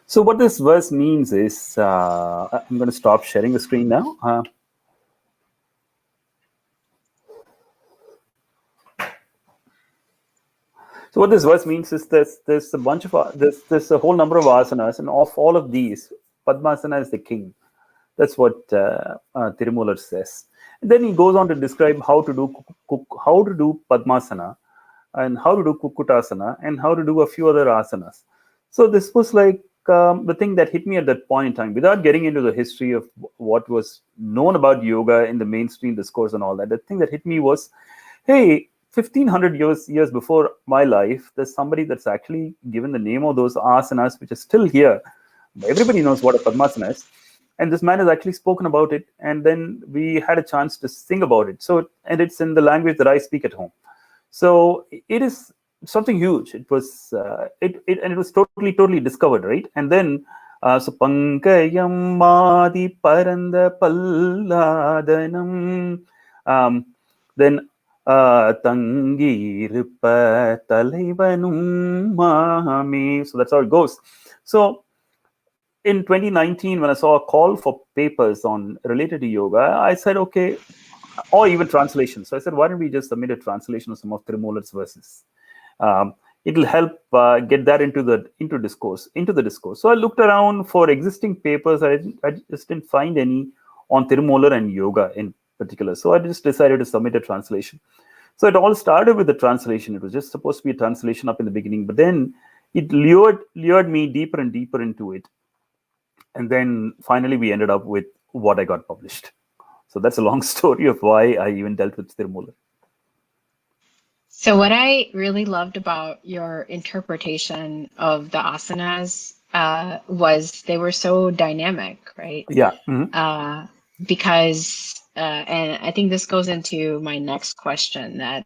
So what this verse means is, I'm going to stop sharing the screen now. So what this verse means is there's a bunch of there's a whole number of asanas, and of all of these, Padmasana is the king. That's what Tirumular says. And then he goes on to describe how to do Padmasana, and how to do Kukutasana, and how to do a few other asanas. So this was like the thing that hit me at that point in time, without getting into the history of what was known about yoga in the mainstream discourse and all that. The thing that hit me was, hey, 1500 years before my life, there's somebody that's actually given the name of those asanas, which is still here. Everybody knows what a Padmasana is. And this man has actually spoken about it. And then we had a chance to sing about it. So, and it's in the language that I speak at home. So it is something huge. It was and it was totally discovered, right? And then so Pankayam Madi Paranda Palladanam, then Tangirpa Talaivanum Mame. So that's how it goes. So in 2019, when I saw a call for papers on related to yoga, I said, okay, or even translation. So I said, why don't we just submit a translation of some of Tirumular's verses? It'll help get that into the discourse. So I looked around for existing papers. I just didn't find any on Tirumular and yoga in particular. So I just decided to submit a translation. So it all started with the translation. It was just supposed to be a translation up in the beginning, but then it lured me deeper and deeper into it. And then finally we ended up with what I got published. So that's a long story of why I even dealt with Tirumular. So what I really loved about your interpretation of the asanas was they were so dynamic, right? Yeah. Mm-hmm. Because, and I think this goes into my next question, that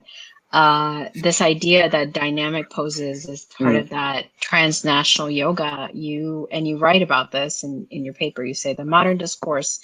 this idea that dynamic poses is part of that transnational yoga. You write about this in your paper. You say the modern discourse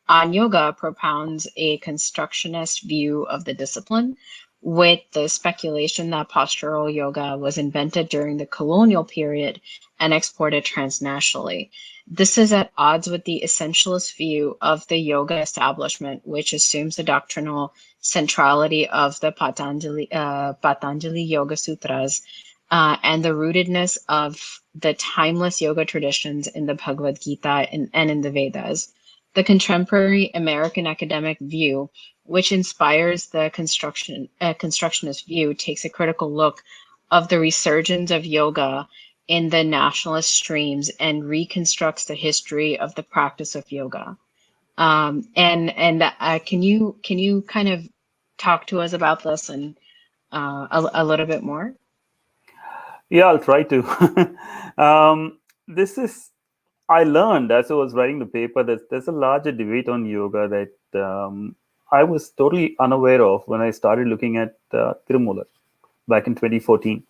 on yoga propounds a constructionist view of the discipline, with the speculation that postural yoga was invented during the colonial period and exported transnationally. This is at odds with the essentialist view of the yoga establishment, which assumes the doctrinal centrality of the Patanjali Yoga Sutras and the rootedness of the timeless yoga traditions in the Bhagavad Gita and in the Vedas. The contemporary American academic view, which inspires the constructionist view, takes a critical look of the resurgence of yoga in the nationalist streams and reconstructs the history of the practice of yoga. Can you kind of talk to us about this and a little bit more? Yeah, I'll try to. This is, I learned as I was writing the paper that there's a larger debate on yoga that I was totally unaware of when I started looking at Tirumular back in 2014.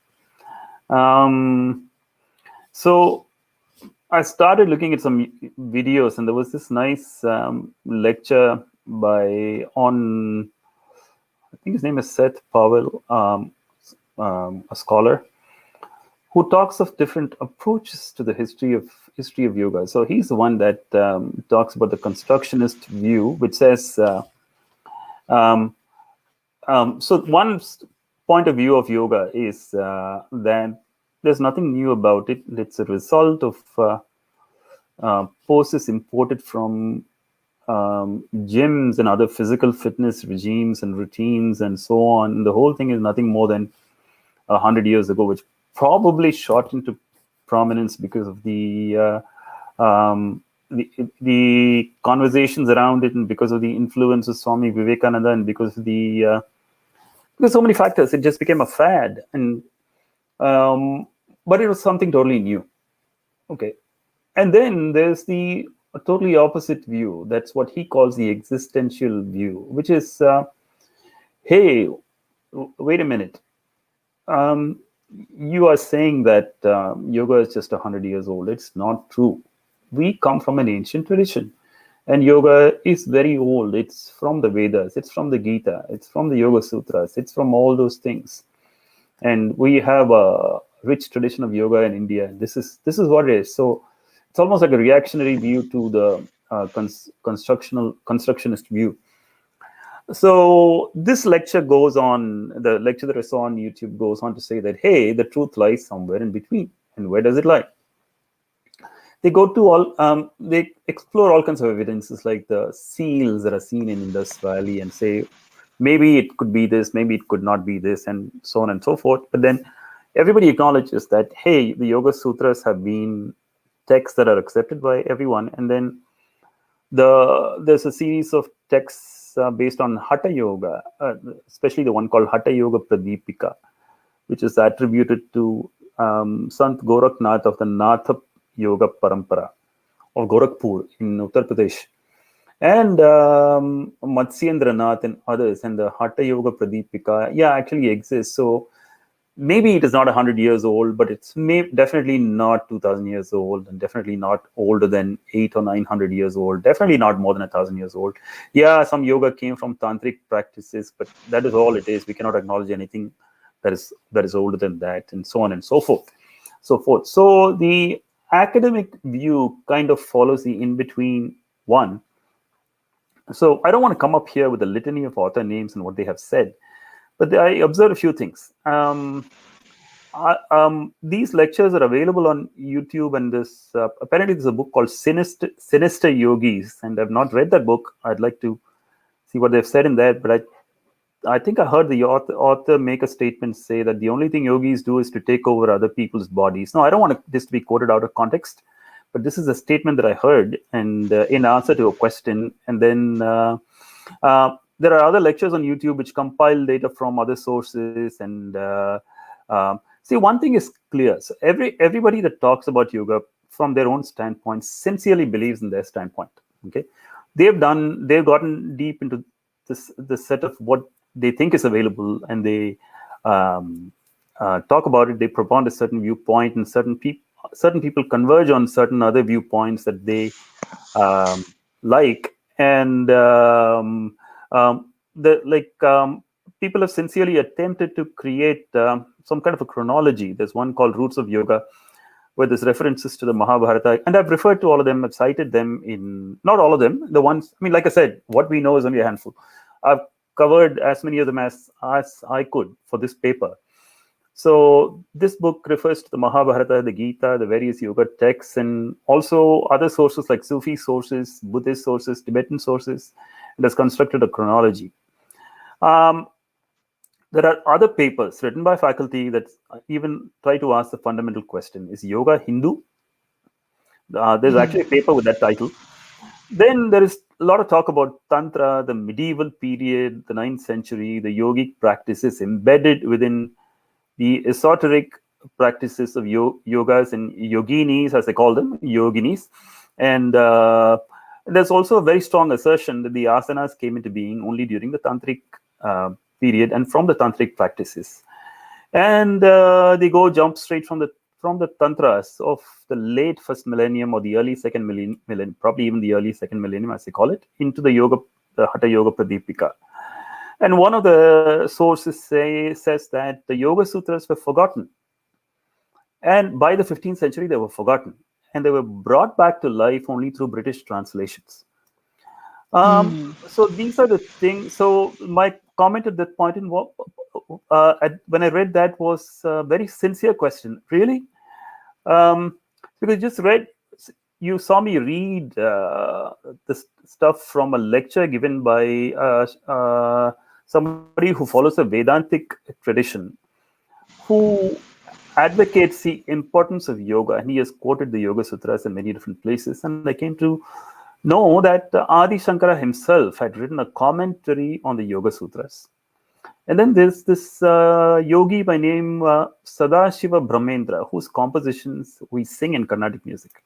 So I started looking at some videos, and there was this nice lecture on, I think his name is Seth Powell, a scholar who talks of different approaches to the history of yoga. So he's the one that talks about the constructionist view, which says, so one point of view of yoga is that there's nothing new about it. It's a result of poses imported from gyms and other physical fitness regimes and routines and so on. The whole thing is nothing more than 100 years ago, which probably shot into prominence because of the conversations around it, and because of the influence of Swami Vivekananda, and because of because so many factors, it just became a fad. And but it was something totally new. Okay. And then there's the totally opposite view. That's what he calls the existential view, which is, hey, wait a minute. You are saying that yoga is just 100 years old. It's not true. We come from an ancient tradition, and yoga is very old. It's from the Vedas. It's from the Gita. It's from the Yoga Sutras. It's from all those things. And we have a rich tradition of yoga in India. This is what it is. So it's almost like a reactionary view to the constructionist view. So this lecture goes on, the lecture that I saw on YouTube goes on to say that, hey, the truth lies somewhere in between. And where does it lie? They go to they explore all kinds of evidences, like the seals that are seen in Indus Valley, and say, maybe it could be this, maybe it could not be this, and so on and so forth. But then everybody acknowledges that, hey, the Yoga Sutras have been texts that are accepted by everyone. And then there's a series of texts based on Hatha Yoga, especially the one called Hatha Yoga Pradipika, which is attributed to Sant Gorakhnath of the Natha Yoga Parampara of Gorakhpur in Uttar Pradesh, and Matsyendra Nath and others. And the Hatha Yoga Pradipika, actually exists. So maybe it is not 100 years old, but it's definitely not 2,000 years old, and definitely not older than 800 or 900 years old. Definitely not more than 1,000 years old. Yeah, some yoga came from tantric practices, but that is all it is. We cannot acknowledge anything that is older than that, and so on and so forth. So the academic view kind of follows the in-between one. So I don't want to come up here with a litany of author names and what they have said, but I observed a few things. These lectures are available on YouTube, and this apparently there's a book called Sinister Yogis, and I've not read that book. I'd like to see what they've said in there, but I think I heard the author make a statement, say that the only thing yogis do is to take over other people's bodies. No, I don't want this to be quoted out of context, but this is a statement that I heard, and in answer to a question. And then there are other lectures on YouTube which compile data from other sources. And see, one thing is clear. So everybody that talks about yoga from their own standpoint sincerely believes in their standpoint. Okay, they've gotten deep into the set of what they think is available, and they talk about it. They propound a certain viewpoint, and certain people converge on certain other viewpoints that they like. And people have sincerely attempted to create some kind of a chronology. There's one called Roots of Yoga, where there's references to the Mahabharata, and I've referred to all of them. I've cited them in, not all of them, the ones, I mean, like I said, what we know is only a handful. I've covered as many of them as I could for this paper. So this book refers to the Mahabharata, the Gita, the various yoga texts, and also other sources like Sufi sources, Buddhist sources, Tibetan sources, and has constructed a chronology. There are other papers written by faculty that even try to ask the fundamental question: is yoga Hindu? There's actually a paper with that title. Then there is a lot of talk about Tantra, the medieval period, the 9th century, the yogic practices embedded within the esoteric practices of yogas and yoginis, as they call them, yoginis. And there's also a very strong assertion that the asanas came into being only during the Tantric period and from the Tantric practices. And they jump straight from the from the tantras of the late first millennium or the early second millennium, probably even the early second millennium, as they call it, into the Hatha Yoga Pradipika. And one of the sources says that the Yoga Sutras were forgotten. And by the 15th century, they were forgotten. And they were brought back to life only through British translations. So these are the things. So my comment at that point when I read that was a very sincere question. Really? Because you saw me read this stuff from a lecture given by somebody who follows a Vedantic tradition, who advocates the importance of yoga, and he has quoted the Yoga Sutras in many different places. And I came to know that Adi Shankara himself had written a commentary on the Yoga Sutras. And then there's this yogi by name Sadashiva Brahmendra, whose compositions we sing in Carnatic music.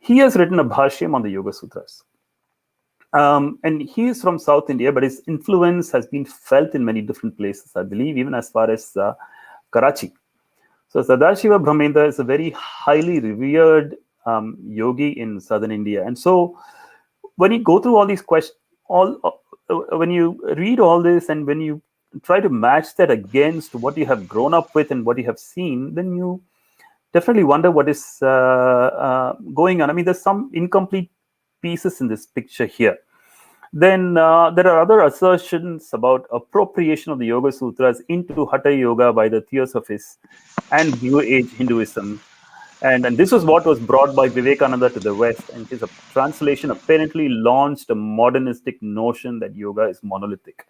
He has written a bhashyam on the Yoga Sutras. And he is from South India, but his influence has been felt in many different places, I believe, even as far as Karachi. So Sadashiva Brahmendra is a very highly revered yogi in southern India. And so when you go through all these questions, when you read all this and when you try to match that against what you have grown up with and what you have seen, then you definitely wonder what is going on. I mean, there's some incomplete pieces in this picture here. Then there are other assertions about appropriation of the Yoga Sutras into Hatha Yoga by the Theosophists and New Age Hinduism. And this was what was brought by Vivekananda to the West. And his translation apparently launched a modernistic notion that yoga is monolithic.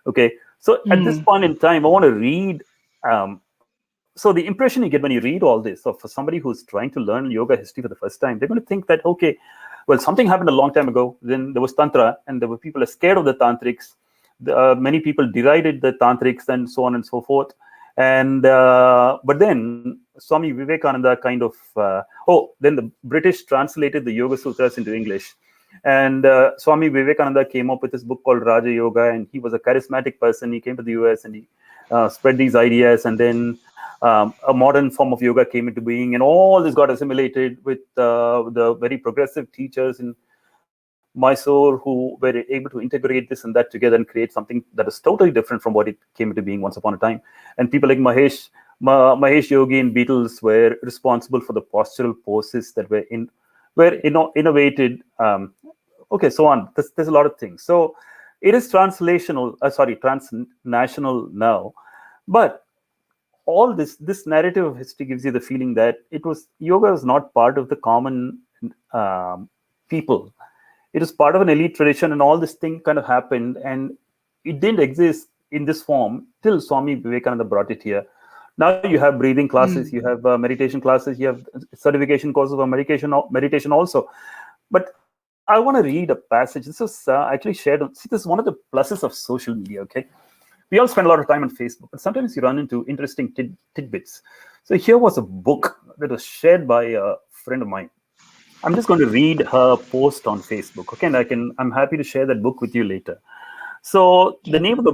Okay, so at this point in time, I want to read. So the impression you get when you read all this, so for somebody who's trying to learn yoga history for the first time, they're going to think that, okay, well, something happened a long time ago. Then there was Tantra, and there were people scared of the Tantrics. Many people derided the Tantrics, and so on and so forth. And but then Swami Vivekananda kind of then the British translated the Yoga Sutras into English, and Swami Vivekananda came up with this book called Raja Yoga, and he was a charismatic person. He came to the US and he spread these ideas, and then a modern form of yoga came into being, and all this got assimilated with the very progressive teachers in Mysore who were able to integrate this and that together and create something that is totally different from what it came into being once upon a time. And people like Mahesh Yogi and Beatles were responsible for the postural poses that were innovated. So on. There's a lot of things. So it is transnational now, but all this narrative of history gives you the feeling that yoga was not part of the common people. It was part of an elite tradition, and all this thing kind of happened, and it didn't exist in this form till Swami Vivekananda brought it here. Now you have breathing classes, you have meditation classes, you have certification courses for meditation also. But I want to read a passage. This was actually shared. See, this is one of the pluses of social media, okay? We all spend a lot of time on Facebook, but sometimes you run into interesting tidbits. So here was a book that was shared by a friend of mine. I'm just going to read her post on Facebook, okay? And I'm happy to share that book with you later. So the name of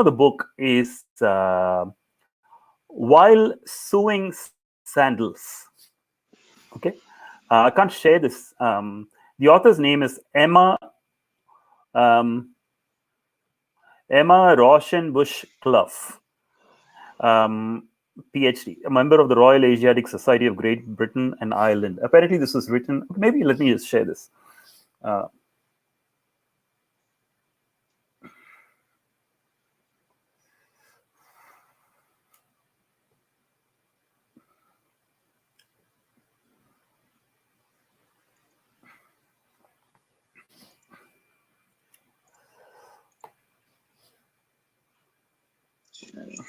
the book is While Sewing Sandals. Okay, I can't share this. The author's name is Emma Rauschenbusch Clough, PhD, a member of the Royal Asiatic Society of Great Britain and Ireland. Apparently, this was written. Maybe let me just share this.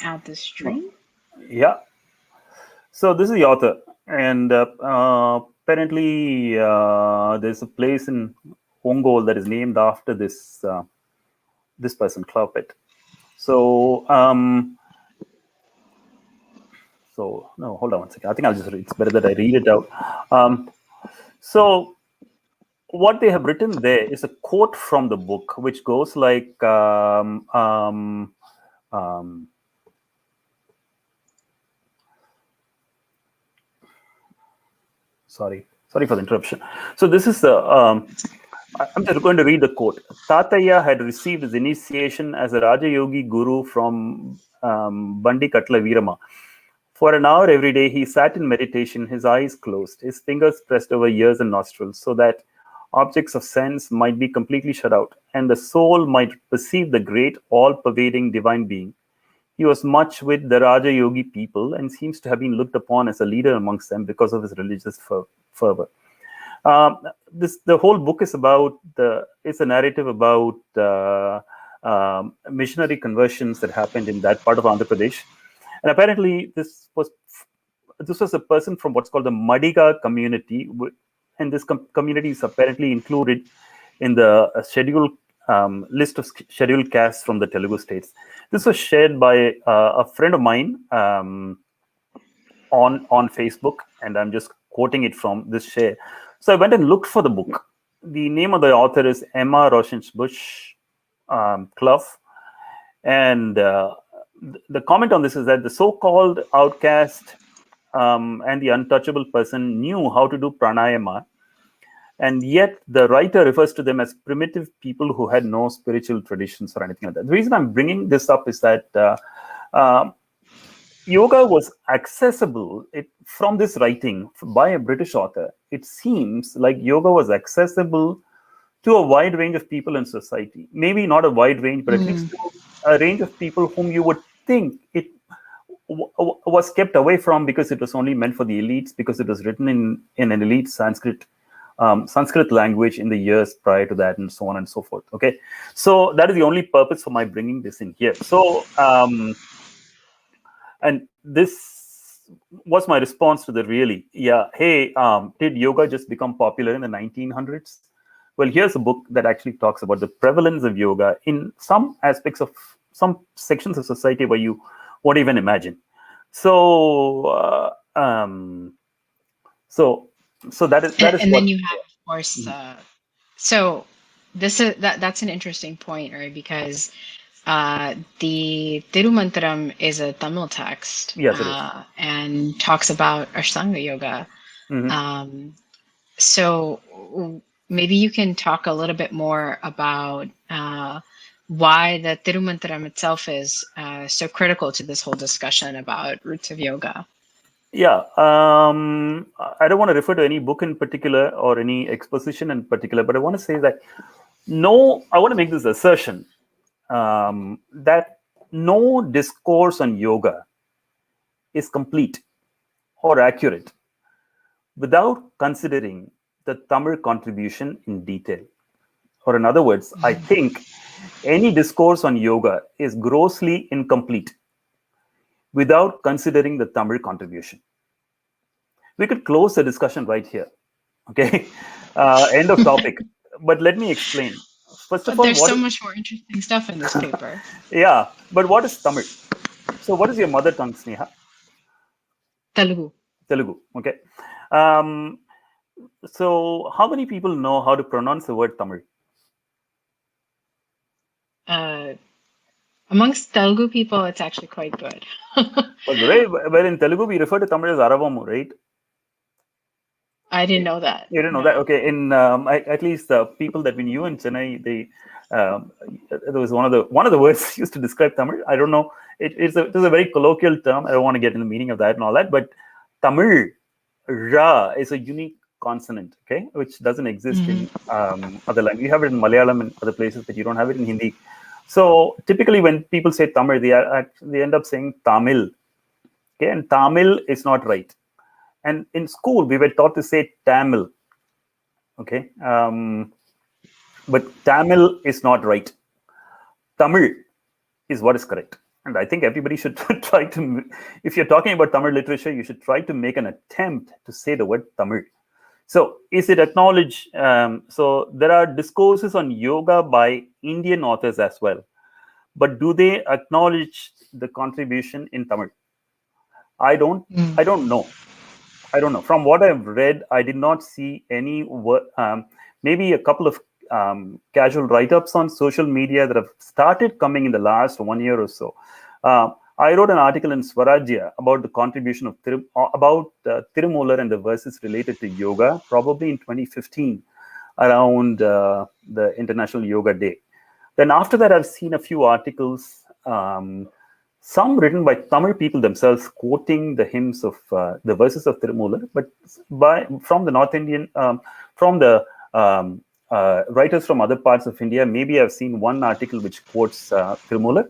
Add the stream. Yeah. So this is the author, and apparently there's a place in Ongole that is named after this person, Cloupet. So no, hold on one second. I think I'll just read. It's better that I read it out. So what they have written there is a quote from the book, which goes like. Sorry for the interruption. So this is the I'm just going to read the quote. Tataya had received his initiation as a Raja Yogi guru from Bandi Katla Virama. For an hour every day, he sat in meditation, his eyes closed, his fingers pressed over ears and nostrils, so that objects of sense might be completely shut out, and the soul might perceive the great, all-pervading divine being. He was much with the Raja Yogi people and seems to have been looked upon as a leader amongst them because of his religious fervor. The whole book is it's a narrative about missionary conversions that happened in that part of Andhra Pradesh. And apparently this was a person from what's called the Madiga community, and this community is apparently included in the scheduled list of scheduled castes from the Telugu states. This was shared by a friend of mine on Facebook, and I'm just quoting it from this share. So I went and looked for the book. The name of the author is Emma Rosensbush Clough, and the comment on this is that the so-called outcast and the untouchable person knew how to do pranayama, and yet the writer refers to them as primitive people who had no spiritual traditions or anything like that. The reason I'm bringing this up is that yoga was accessible from this writing by a British author. It seems like yoga was accessible to a wide range of people in society. Maybe not a wide range, but at least a range of people whom you would think it was kept away from because it was only meant for the elites, because it was written in an elite Sanskrit language in the years prior to that, and so on and so forth. Okay, so that is the only purpose for my bringing this in here. So, and this was my response to the really, hey, did yoga just become popular in the 1900s? Well, here's a book that actually talks about the prevalence of yoga in some aspects of some sections of society where you won't even imagine. So, so that is. And then you have, of course. So that's an interesting point, right? Because the Tirumantiram is a Tamil text, yes, it is. And talks about Ashtanga Yoga. So maybe you can talk a little bit more about why the Tirumantiram itself is so critical to this whole discussion about roots of yoga. Yeah, I don't want to refer to any book in particular or any exposition in particular, but I want to say that I want to make this assertion that no discourse on yoga is complete or accurate without considering the Tamil contribution in detail. Or in other words, I think any discourse on yoga is grossly incomplete without considering the Tamil contribution. We could close the discussion right here. Okay, end of topic. But let me explain. First of all, there's so much more interesting stuff in this paper. Yeah, but what is Tamil? So what is your mother tongue, Sneha? Telugu. Okay. So how many people know how to pronounce the word Tamil? Amongst Telugu people, it's actually quite good. Well, in Telugu, we refer to Tamil as Aravamu, right? I didn't know that. You didn't know that? Okay. In at least the people that we knew in Chennai, there was one of the words used to describe Tamil. I don't know. It is a very colloquial term. I don't want to get into the meaning of that and all that. But Tamil, Ra, is a unique consonant, okay, which doesn't exist in other languages. You have it in Malayalam and other places, but you don't have it in Hindi. So typically, when people say Tamil, they end up saying Tamil. Okay, and Tamil is not right. And in school, we were taught to say Tamil. Okay, but Tamil is not right. Tamil is what is correct. And I think everybody should try to, if you're talking about Tamil literature, you should try to make an attempt to say the word Tamil. So is it acknowledged? So there are discourses on yoga by Indian authors as well. But do they acknowledge the contribution in Tamil? I don't know. From what I've read, I did not see any maybe a couple of casual write-ups on social media that have started coming in the last 1 year or so. I wrote an article in Swarajya about the contribution of Tirumular and the verses related to yoga, probably in 2015, around the International Yoga Day. Then after that, I've seen a few articles, some written by Tamil people themselves, quoting the hymns of the verses of Tirumular, but from the North Indian, from the writers from other parts of India. Maybe I've seen one article which quotes Tirumular.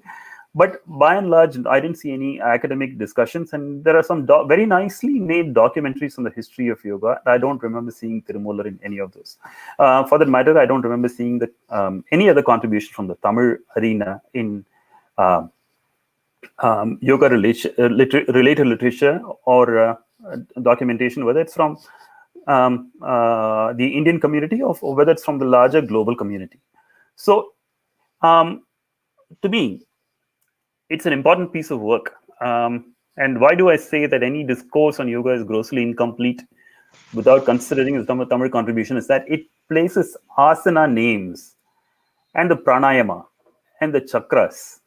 But by and large, I didn't see any academic discussions, and there are some very nicely made documentaries on the history of yoga. I don't remember seeing Tirumular in any of those. For that matter, I don't remember seeing any other contribution from the Tamil arena in yoga related literature or documentation, whether it's from the Indian community or whether it's from the larger global community. So, to me, it's an important piece of work. And why do I say that any discourse on yoga is grossly incomplete without considering the Tamil contribution is that it places asana names and the pranayama and the chakras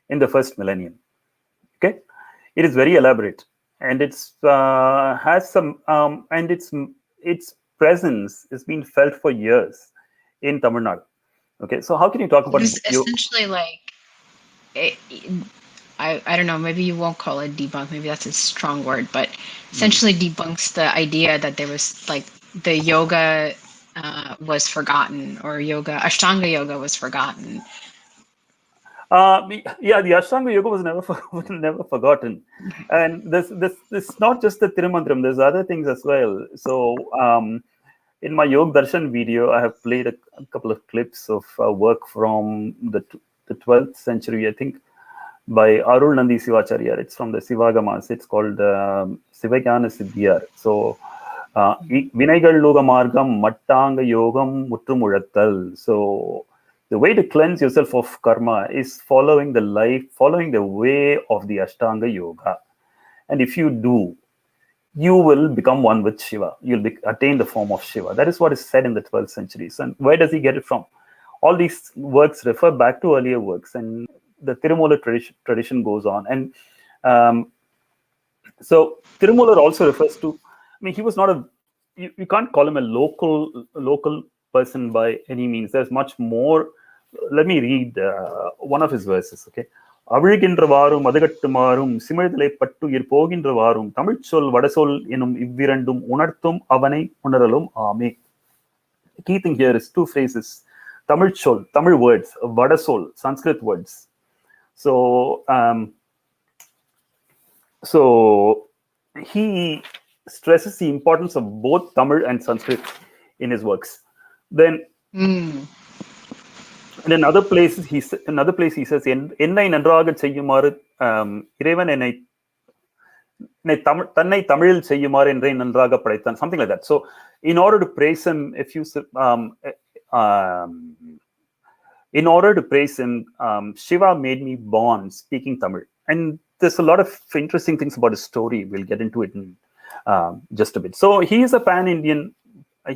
in the first millennium. Okay, it is very elaborate, and it's has some and its presence has been felt for years in Tamil Nadu. Okay, so how can you talk about it's essentially like I don't know, maybe you won't call it debunk, maybe that's a strong word, but essentially debunks the idea that there was like the yoga was forgotten, or Ashtanga yoga was forgotten. Yeah, the Ashtanga Yoga was never forgotten, and this not just the Tirumantiram. There's other things as well. So in my Yoga Darshan video, I have played a couple of clips of work from the 12th century, I think, by Arul Nandi Sivacharya. It's from the Sivagamas. It's called Sivajnana Siddhiyar. So Vinaigal Loga Margam Mattanga Yogam Mutrumurattal. So the way to cleanse yourself of karma is following the way of the Ashtanga Yoga. And if you do, you will become one with Shiva. You'll attain the form of Shiva. That is what is said in the 12th century. And where does he get it from? All these works refer back to earlier works, and the Tirumular tradition goes on. And so Tirumular also refers to, I mean, he was not you can't call him a local person by any means. There's much more. Let me read one of his verses, okay? அவிழ்கின்றவாறும் மதுகட்டுமாறும் சிமிழ்தலை பட்டுயிர் போகின்றவாறும் Tamil சொல் வடசொல் எனும் இவ்விரண்டும் உணர்த்தும் அவனை உணரலும் ஆமே. The key thing here is two phrases. Tamil சொல், Tamil words, vadasol, Sanskrit words. So he stresses the importance of both Tamil and Sanskrit in his works. Then in another place he says, என்னை நன்றாக செய்யுமாறு இறைவன் தன்னை தமிழில் செய்யுமாறு என்றே நன்றாக படைத்தான், something like that. So in order to praise him, Shiva made me born speaking Tamil. And there's a lot of interesting things about his story. We'll get into it in just a bit. So he is a pan-Indian.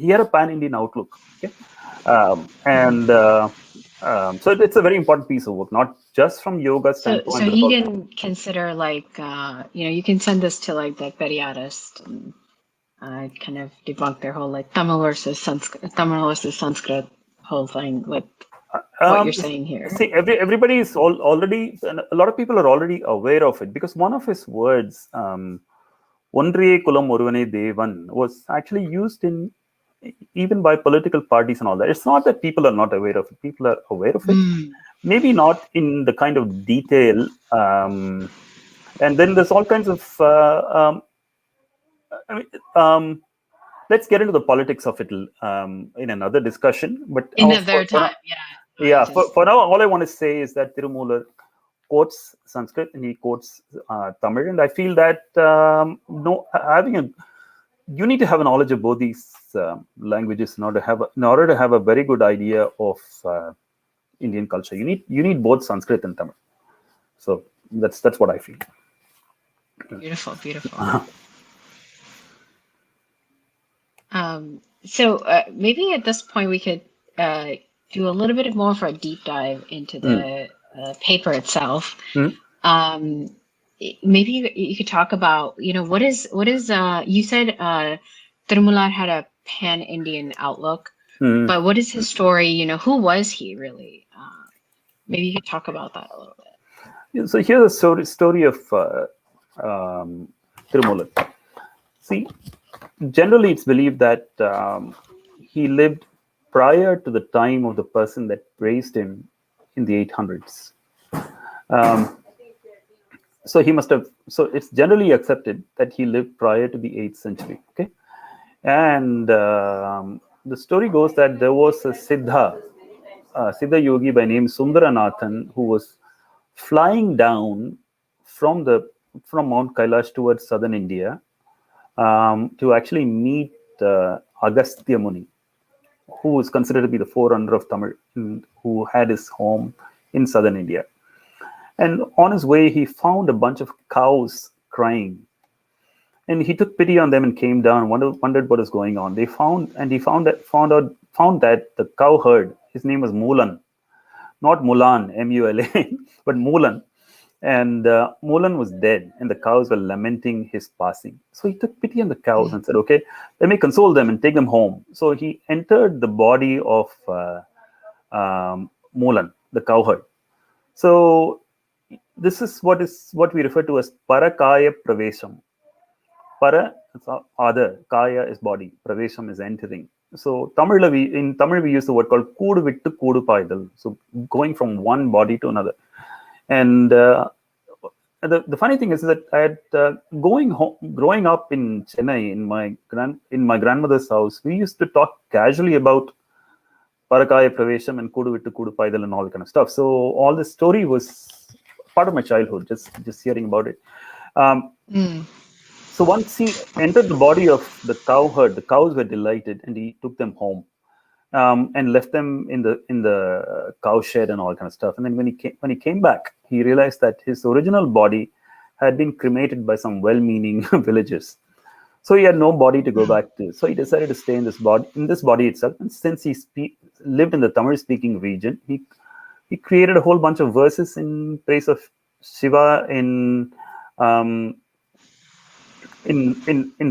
He had a pan-Indian outlook. Okay? So it's a very important piece of work, not just from yoga standpoint. So he didn't consider like, you can send this to like the Periodist and kind of debunk their whole like Tamil versus Sanskrit whole thing with what you're saying here. See, everybody is already, a lot of people are already aware of it, because one of his words, Ondriye Kulam Oruvane Devan, was actually used in even by political parties and all that. It's not that people are not aware of it. People are aware of it. Maybe not in the kind of detail. And then there's all kinds of... let's get into the politics of it in another discussion. But another time, yeah. For now, all I want to say is that Tirumular quotes Sanskrit and he quotes Tamil. And I feel that you need to have a knowledge of both these languages in order to have a very good idea of Indian culture. You need both Sanskrit and Tamil. So that's what I feel. Beautiful. So maybe at this point we could do a little bit more of a deep dive into the paper itself. maybe you could talk about, what is you said Tirumular had a pan-Indian outlook, but what is his story? Who was he really? Maybe you could talk about that a little bit. So here's a story of Tirumular. See, generally it's believed that he lived prior to the time of the person that praised him in the 800s. So he must have. So it's generally accepted that he lived prior to the 8th century. Okay, and the story goes that there was a Siddha Yogi by name Sundaranathan who was flying down from Mount Kailash towards southern India to actually meet Agastya Muni, who is considered to be the forerunner of Tamil, who had his home in southern India. And on his way, he found a bunch of cows crying. And he took pity on them and came down, wondered what was going on. He found that the cow herd, his name was Mulan, not Mulan, M-U-L-A, but Mulan. And Mulan was dead, and the cows were lamenting his passing. So he took pity on the cows and said, okay, let me console them and take them home. So he entered the body of Mulan, the cowherd. So this is what we refer to as Parakaya Pravesham. Para is other, Kaya is body, Pravesham is entering. So in Tamil we use the word called Koodu Vittu Koodu Paidal. So going from one body to another. And the funny thing is that I had growing up in Chennai in my grandmother's house, we used to talk casually about Parakaya Pravesham and Koodu Vittu Koodu Paidal and all that kind of stuff. So all this story was part of my childhood, just hearing about it. So once he entered the body of the cow herd, the cows were delighted, and he took them home and left them in the cow shed and all kind of stuff. And then when he came back, he realized that his original body had been cremated by some well-meaning villagers. So he had no body to go back to. So he decided to stay in this body itself. And since he lived in the Tamil-speaking region, he created a whole bunch of verses in praise of Shiva in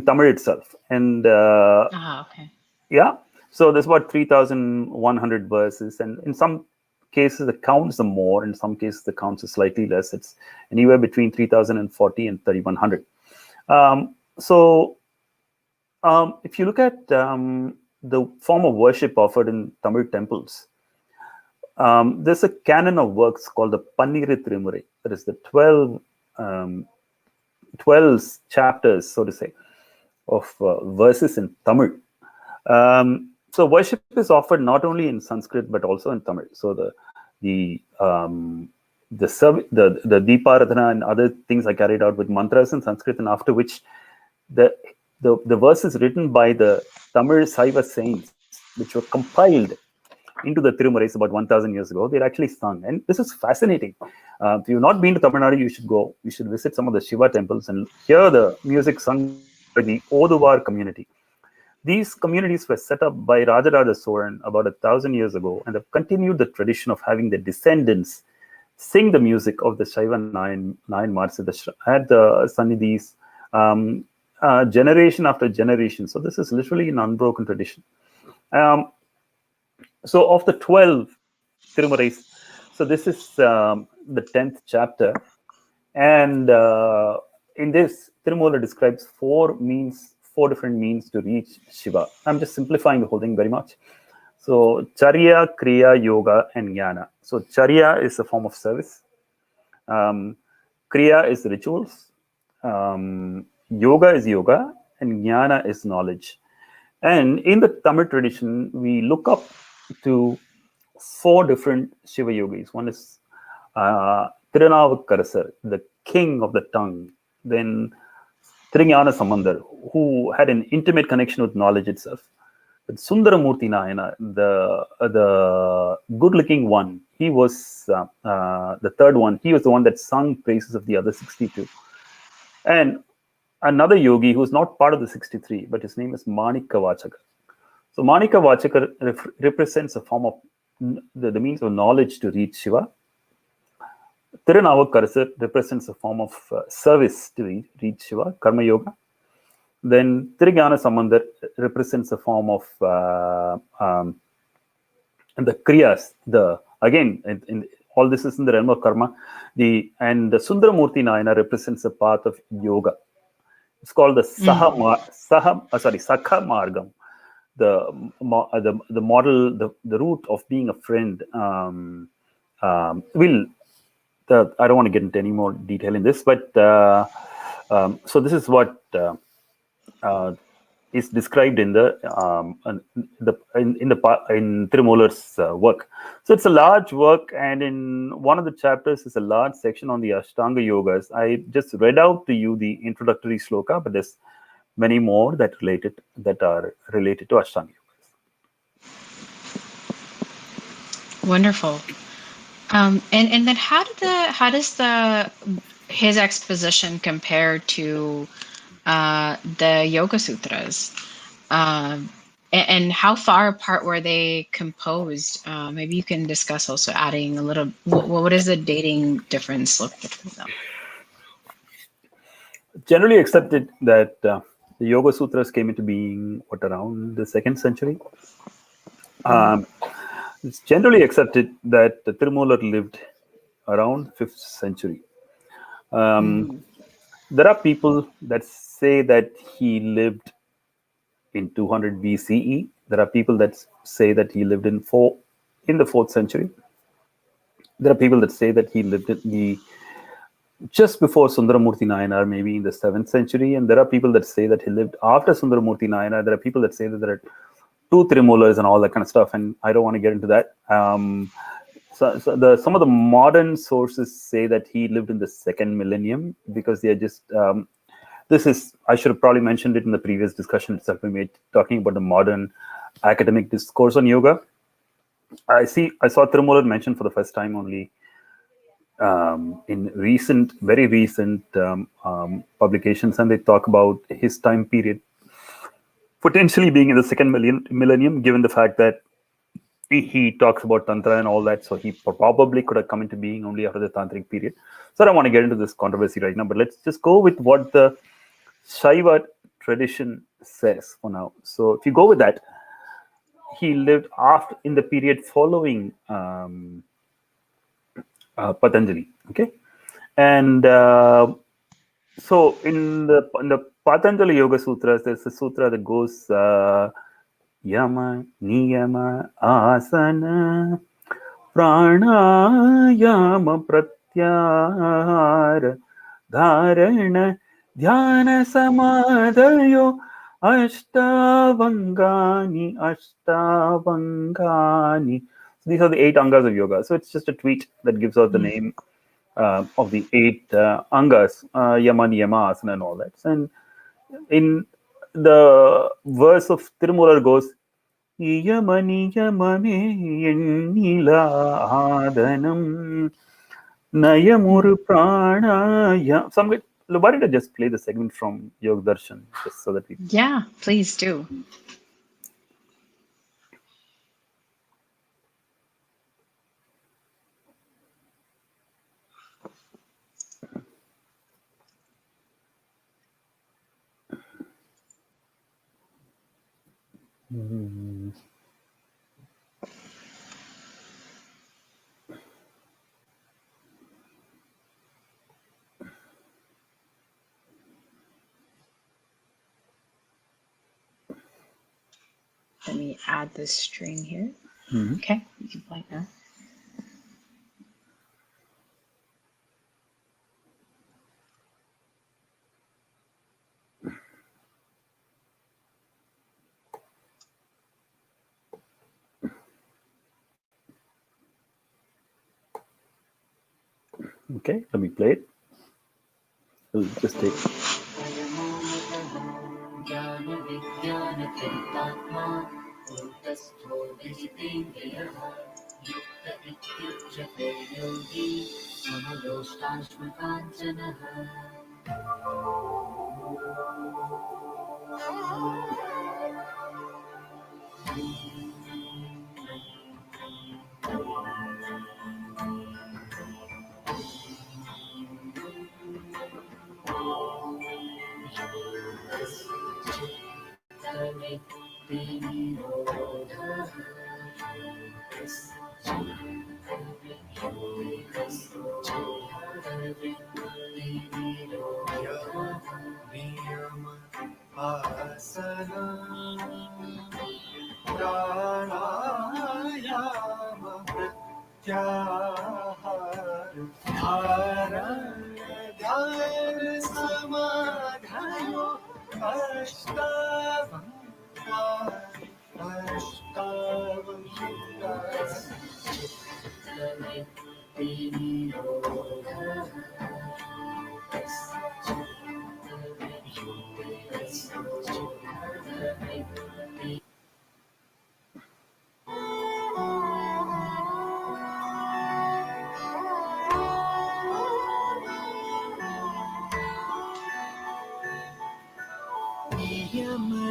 Tamil itself. And okay. Yeah, so there's about 3,100 verses, and in some cases the counts are more, in some cases the counts are slightly less. It's anywhere between 3,040 and 3,100. If you look at the form of worship offered in Tamil temples, there's a canon of works called the Pannira Tirumurai. That is the 12 chapters, so to say, of verses in Tamil. So worship is offered not only in Sanskrit but also in Tamil. So the Deeparadhana and other things are carried out with mantras in Sanskrit, and after which the verses written by the Tamil Saiva saints, which were compiled into the Tirumurais about 1,000 years ago, they're actually sung. And this is fascinating. If you've not been to Tamil Nadu, you should go. You should visit some of the Shiva temples and hear the music sung by the Oduvar community. These communities were set up by Rajaraja Soran about 1,000 years ago and have continued the tradition of having their descendants sing the music of the Shaiva nine Mars at the Sannidhis, generation after generation. So this is literally an unbroken tradition. So of the 12 Tirumurais, so this is the 10th chapter. And in this, Tirumular describes four different means to reach Shiva. I'm just simplifying the whole thing very much. So Charya, Kriya, Yoga, and Jnana. So Charya is a form of service. Kriya is rituals. Yoga is yoga, and Jnana is knowledge. And in the Tamil tradition, we look up to four different Shiva yogis. One is Tirunavukkarasar, the king of the tongue. Then Trinyana Samandar, who had an intimate connection with knowledge itself. But Sundaramurti Nayana, the good-looking one, he was the third one. He was the one that sung praises of the other 62. And another yogi who is not part of the 63, but his name is Manika Vachakar. So Manika Vachakar represents a form of the means of knowledge to reach Shiva. Tirunavakarasar represents a form of service to reach Shiva, Karma Yoga. Then Tirigana Samandar represents a form of the kriyas. In all this is in the realm of karma. The Sundaramurti Nayana represents a path of yoga. It's called the Sakha Margam, the model, the route of being a friend. I don't want to get into any more detail in this, but so this is what is described in Tirumular's work. So it's a large work, and in one of the chapters is a large section on the Ashtanga Yogas. I just read out to you the introductory sloka, but there's many more that are related to Ashtanga Yogas. Wonderful. And then how does his exposition compare to the Yoga Sutras? And how far apart were they composed? Maybe you can discuss also adding a little. What is the dating difference look between them? Generally accepted that the Yoga Sutras came into being around the 2nd century. It's generally accepted that Tirumular lived around 5th century. There are people that say that he lived in 200 BCE. There are people that say that he lived in the 4th century. There are people that say that he lived just before Sundaramurti Nayanar, maybe in the 7th century. And there are people that say that he lived after Sundaramurti Nayanar. There are people that say that there are 2 Tirumulars and all that kind of stuff. And I don't want to get into that. Some of the modern sources say that he lived in the 2nd millennium, because they are just I should have probably mentioned it in the previous discussion itself. We made talking about the modern academic discourse on yoga. I saw Tirumular mentioned for the first time only in very recent publications, and they talk about his time period potentially being in the 2nd millennium, given the fact that he talks about Tantra and all that. So he probably could have come into being only after the Tantric period. So I don't want to get into this controversy right now, but let's just go with what the Shaiva tradition says for now. So if you go with that, he lived in the period following Patanjali. Okay, and so in the Patanjali Yoga Sutras, there's a sutra that goes Yama, Niyama, Asana, Pranayama, Pratyahara, Dharana, Dhyana, Samadhayo, Ashtavangani. So these are the 8 angas of yoga. So it's just a tweet that gives out the name of the 8 angas, Yama, Niyama, Asana, and all that. And in the verse of Tirumular goes, Yama Niyama me Nila Adanam Nayamur Pranaya. So why did I just play the segment from Yoga Darshan, just so that we... Yeah, please do. Let me add this string here. Okay, you can play now. Okay, let me play it. We'll just take... Niyama asana pranayama pratyahara dharana dhyana samadhayo ashtavam ashtavam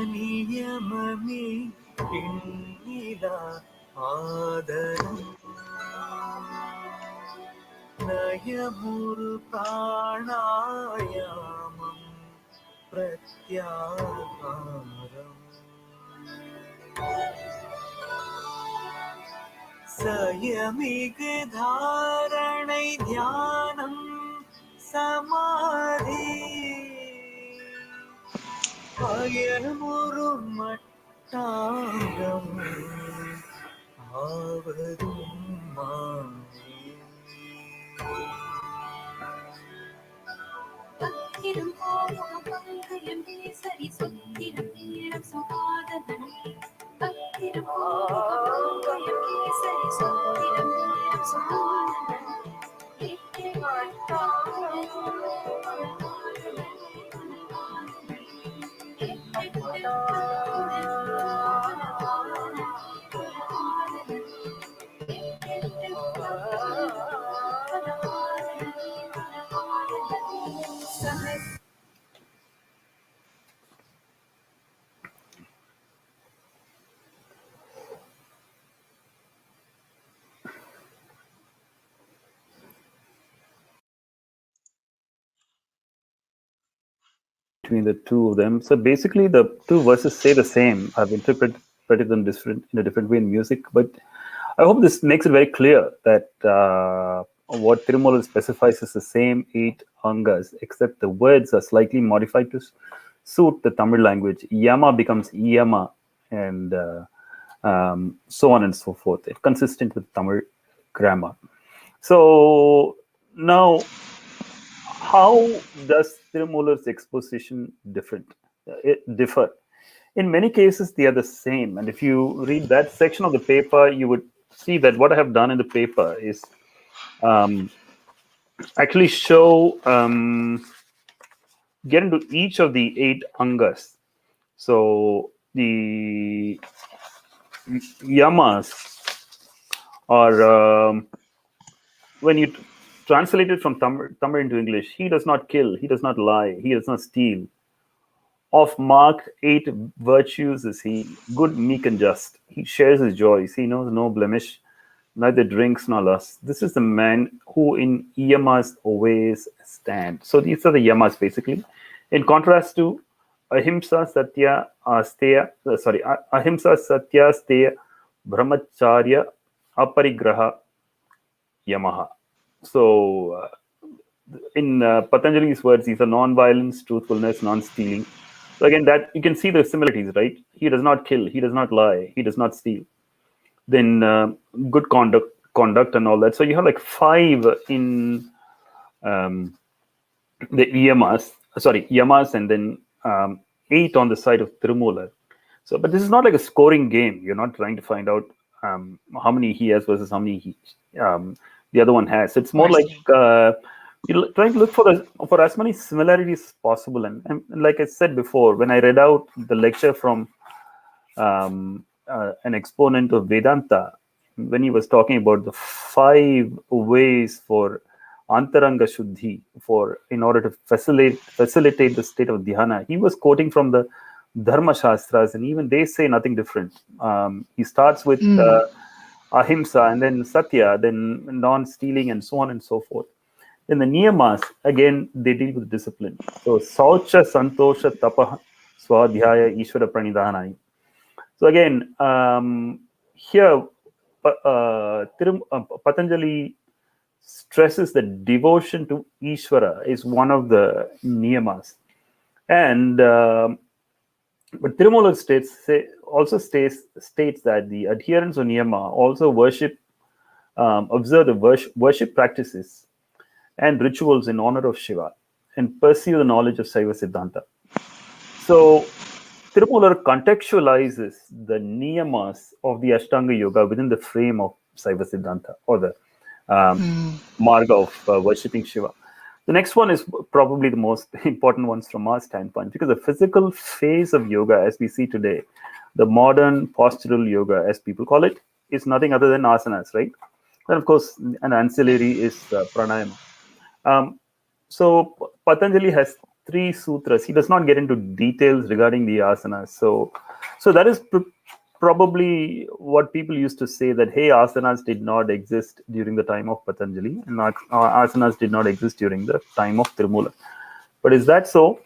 niyamame innida adaram nayamuru pranayamam pratyaharam sayamiga dharanai dhyanam samadhi ayamuru mattangam avadum Tirum Om Pankayam Sari Suttiram Tiram Sahadanam Tirum Om Pankayam Sari Suttiram Tiram Sahadanam between the two of them. So basically, the two verses say the same. I've interpreted them in a different way in music, but I hope this makes it very clear that what Tirumular specifies is the same 8 angas, except the words are slightly modified to suit the Tamil language. Yama becomes yama, and so on and so forth, consistent with Tamil grammar. So now, how does Tirumular's exposition differ? In many cases, they are the same. And if you read that section of the paper, you would see that what I have done in the paper is actually show, get into each of the 8 angas. So the yamas are, when you translate it from Tamil into English, he does not kill, he does not lie, he does not steal. Of marked 8 virtues is he, good, meek, and just. He shares his joys, he knows no blemish, neither drinks nor lusts. This is the man who in yamas always stand. So these are the yamas basically. In contrast to ahimsa, satya, asteya, ahimsa, satya, steya, brahmacharya, aparigraha, yamaha. So in Patanjali's words, these are non-violence, truthfulness, non-stealing. So again, that you can see the similarities, right? He does not kill, he does not lie, he does not steal. Then good conduct and all that. So you have like 5 in the yamas, and then 8 on the side of Tirumular. So, but this is not like a scoring game. You're not trying to find out how many he has versus how many the other one has. It's more like you're trying to look for as many similarities as possible. And like I said before, when I read out the lecture from an exponent of Vedanta, when he was talking about the 5 ways for Antaranga Shuddhi, in order to facilitate the state of dhyana, he was quoting from the Dharma Shastras, and even they say nothing different. He starts with ahimsa, and then satya, then non-stealing, and so on and so forth. Then the niyamas, again, they deal with discipline. So saucha, santosha, tapah, swadhyaya, ishvara pranidhanai. So again, here Patanjali stresses that devotion to Ishvara is one of the niyamas, and but Tirumular also states that the adherents of niyama also observe the worship practices and rituals in honor of Shiva and pursue the knowledge of Saiva Siddhanta. So Tirumular contextualizes the niyamas of the Ashtanga Yoga within the frame of Saiva Siddhanta, or the marga of worshipping Shiva. The next one is probably the most important ones from our standpoint, because the physical phase of yoga as we see today, the modern postural yoga as people call it, is nothing other than asanas, right? And of course, an ancillary is pranayama. So Patanjali has 3 sutras. He does not get into details regarding the asanas. So that is probably what people used to say, that hey, asanas did not exist during the time of Patanjali, and asanas did not exist during the time of Tirumular. But is that so?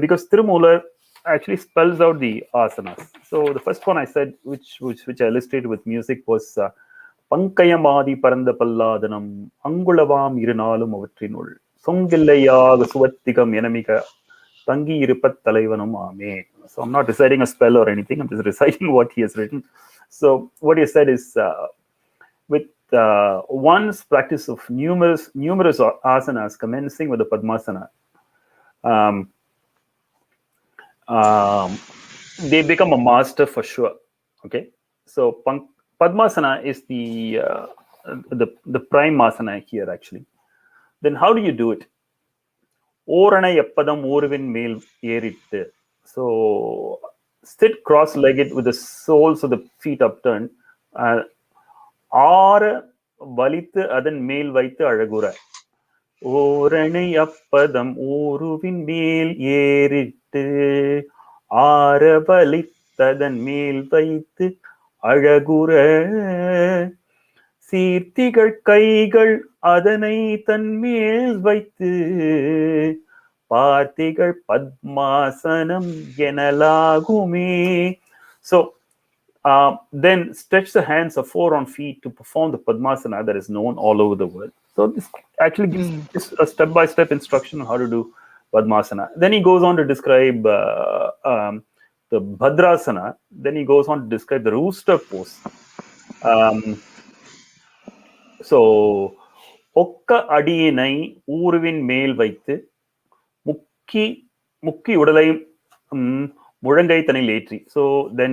Because Tirumular actually spells out the asanas. So the first one I said, which I illustrated with music, was Pankayamadi Paranda Palladanam Angulavam Irinalum Avatrinul Songillayaga Suvattikam Yanamika Tangi Iripat Talaivanum Ame. So I'm not reciting a spell or anything, I'm just reciting what he has written. So what he said is, with one's practice of numerous asanas, commencing with the Padmasana, they become a master for sure. Okay, so Padmasana is the prime asana here actually. Then how do you do it? Oranai Eppadam Oruvin Mel Eritte. So sit cross-legged with the soles of the feet upturned. Aara Valithu Adan Mel Vaithu Azhagura. Oranai Eppadam Oruvin Mel Eritte. Aara Valithu Adan Mel Vaithu Azhagura. சீர்த்திகள் கைகள் அதனை தன்மேல் வைத்து பார்த்திகள் பத்மாசனம் எனலாகுமே. So then stretch the hands of 4 on feet to perform the Padmasana that is known all over the world. So this actually gives a step-by-step instruction on how to do Padmasana. Then he goes on to describe the Bhadrasana. Then he goes on to describe the rooster pose. So, ஒக்க அடியினை ஊருவின் மேல் வைத்து முக்கி உடலை முழங்கை தனில் ஏற்றி. So then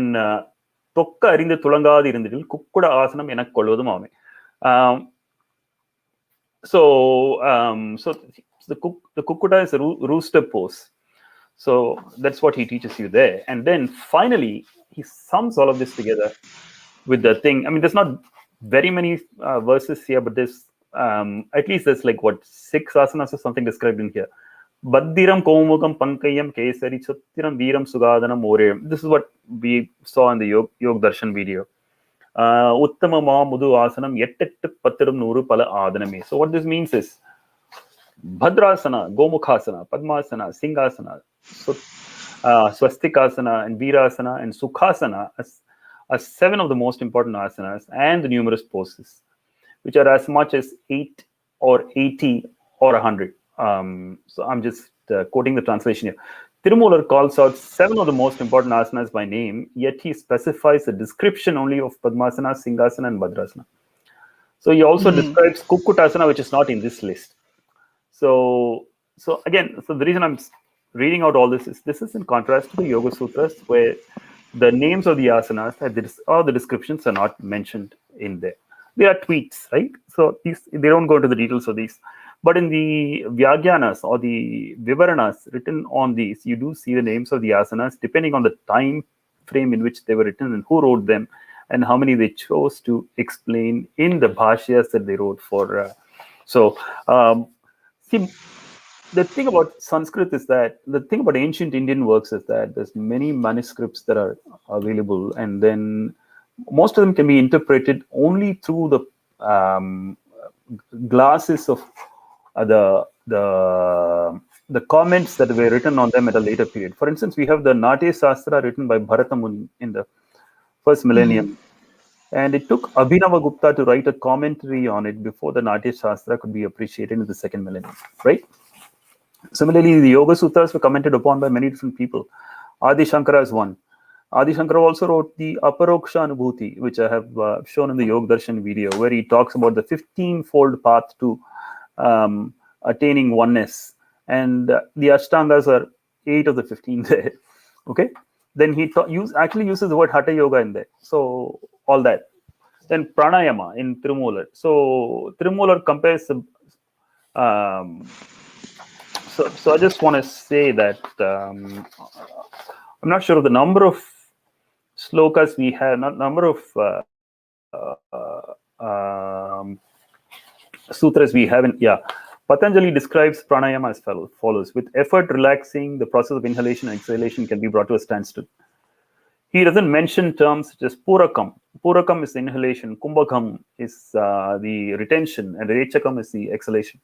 தொக்க அறிந்து துளங்காது இருந்தில் குக்குட ஆசனம் எனக் கொள்வதும் ஆமே. So the kukuta is a rooster pose. So that's what he teaches you there. And then finally he sums all of this together with the thing. I mean, there's not very many verses here, but there's at least there's like 6 asanas or something described in here. Baddiram Komukam Pankayam Kesari Chuttiram Viram Sugadanam Orem. This is what we saw in the Yog Darshan video. Uttamama Mudu Asanam Yettettu Pattiram Nuru Pala Adaname. So what this means is Bhadrasana, Gomukhasana, Padmasana, Singhasana, Swastikasana, and Virasana, and Sukhasana are 7 of the most important asanas, and the numerous poses, which are as much as 8 or 80 or 100. So I'm just quoting the translation here. Tirumular calls out 7 of the most important asanas by name, yet he specifies a description only of Padmasana, Singhasana, and Bhadrasana. So he also describes Kukutasana, which is not in this list. So again, the reason I'm reading out all this is in contrast to the Yoga Sutras, where the names of the asanas or the descriptions are not mentioned in there. They are tweets, right? So they don't go into the details of these. But in the Vyagyanas or the Vivaranas written on these, you do see the names of the asanas depending on the time frame in which they were written and who wrote them and how many they chose to explain in the bhashyas that they wrote for. See, the thing about Sanskrit is that the thing about ancient Indian works is that there's many manuscripts that are available, and then most of them can be interpreted only through the glasses of the comments that were written on them at a later period. For instance, we have the Natya Sastra written by Bharata Muni in the first millennium. And it took Abhinava Gupta to write a commentary on it before the Natya Shastra could be appreciated in the second millennium, right? Similarly, the Yoga Sutras were commented upon by many different people. Adi Shankara is one. Adi Shankara also wrote the Aparoksha Anubhuti, which I have shown in the Yoga Darshan video, where he talks about the 15-fold path to attaining oneness. And the Ashtangas are 8 of the 15 there. Okay? Then he actually uses the word Hatha Yoga in there. So, all that. Then Pranayama in Tirumular. So, Tirumular compares the So I just want to say that I'm not sure of the number of slokas we have, not number of sutras we have. Patanjali describes pranayama as follows: with effort relaxing, the process of inhalation and exhalation can be brought to a standstill. He doesn't mention terms such as purakam. Purakam is the inhalation, kumbhakam is the retention, and rechakam is the exhalation.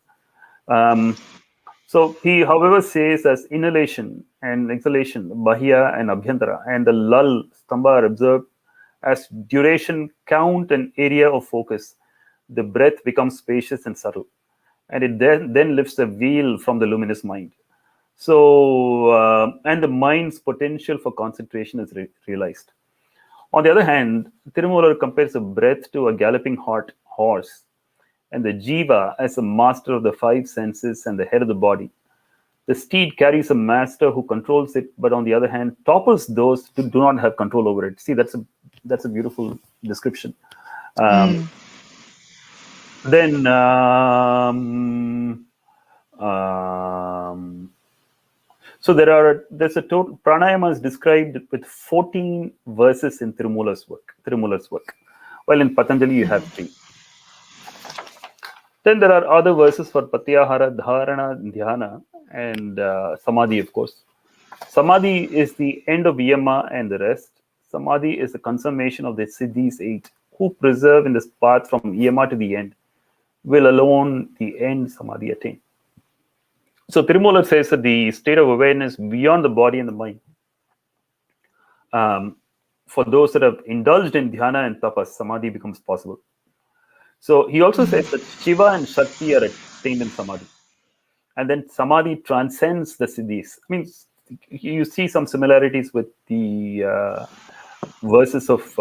So he, however, says as inhalation and exhalation, bahya and abhyantara, and the lull, stamba, are observed as duration, count, and area of focus. The breath becomes spacious and subtle, and it then lifts the veil from the luminous mind. So, and the mind's potential for concentration is realized. On the other hand, Tirumular compares the breath to a galloping horse, and the jiva as a master of the 5 senses and the head of the body. The steed carries a master who controls it, but on the other hand, topples those who do not have control over it. See, that's a beautiful description. Then so there's a total pranayama is described with 14 verses in Tirumular's work. While in Patanjali you have 3. Then there are other verses for Pratyahara, Dharana, Dhyana, and Samadhi, of course. Samadhi is the end of Yama and the rest. Samadhi is the consummation of the Siddhis 8, who preserve in this path from Yama to the end, will alone the end Samadhi attain. So Tirumular says that the state of awareness beyond the body and the mind, for those that have indulged in Dhyana and Tapas, Samadhi becomes possible. So he also says that Shiva and Shakti are attained in Samadhi. And then Samadhi transcends the Siddhis. I mean, you see some similarities with the verses of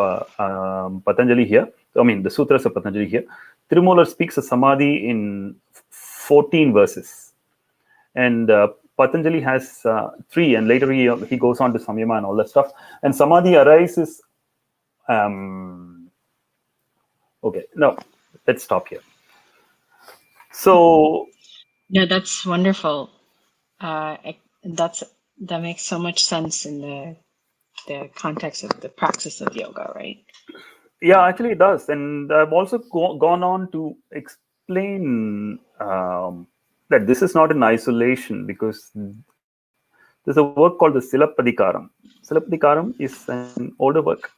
Patanjali here. I mean, the sutras of Patanjali here. Tirumular speaks of Samadhi in 14 verses. And Patanjali has 3, and later he goes on to Samyama and all that stuff. And Samadhi arises... okay, no. Let's stop here. So, no, that's wonderful. That makes so much sense in the context of the practice of yoga, right? Yeah, actually it does. And I've also gone on to explain that this is not in isolation, because there's a work called the Silappatikaram. Silappatikaram is an older work.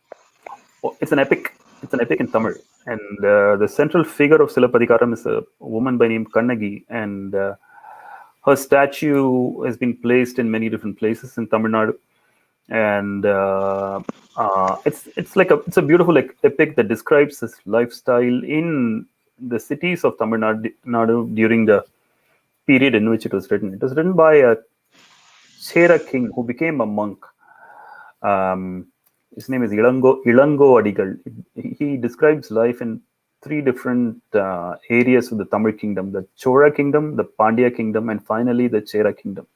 It's an epic. It's an epic in Tamil. And the central figure of Silappatikaram is a woman by name Kannagi, and her statue has been placed in many different places in Tamil Nadu. And it's a beautiful epic that describes this lifestyle in the cities of Tamil Nadu during the period in which it was written. It was written by a Chera king who became a monk. His name is Ilango Adigal. He describes life in 3 different areas of the Tamil kingdom: the Chola kingdom, the Pandya kingdom, and finally the Chera kingdom.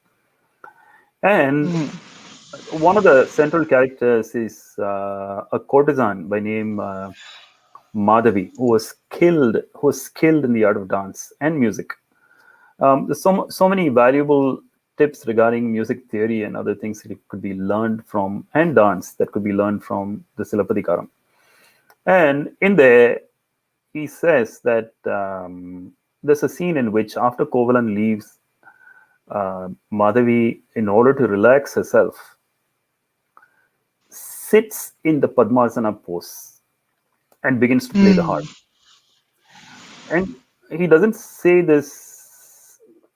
And one of the central characters is a courtesan by name Madhavi, who was skilled in the art of dance and music. There's so many valuable tips regarding music theory and other things that could be learned from, and dance that could be learned from the Silappatikaram. And in there, he says that there's a scene in which after Kovalan leaves, Madhavi, in order to relax herself, sits in the Padmasana pose and begins to play the harp. And he doesn't say this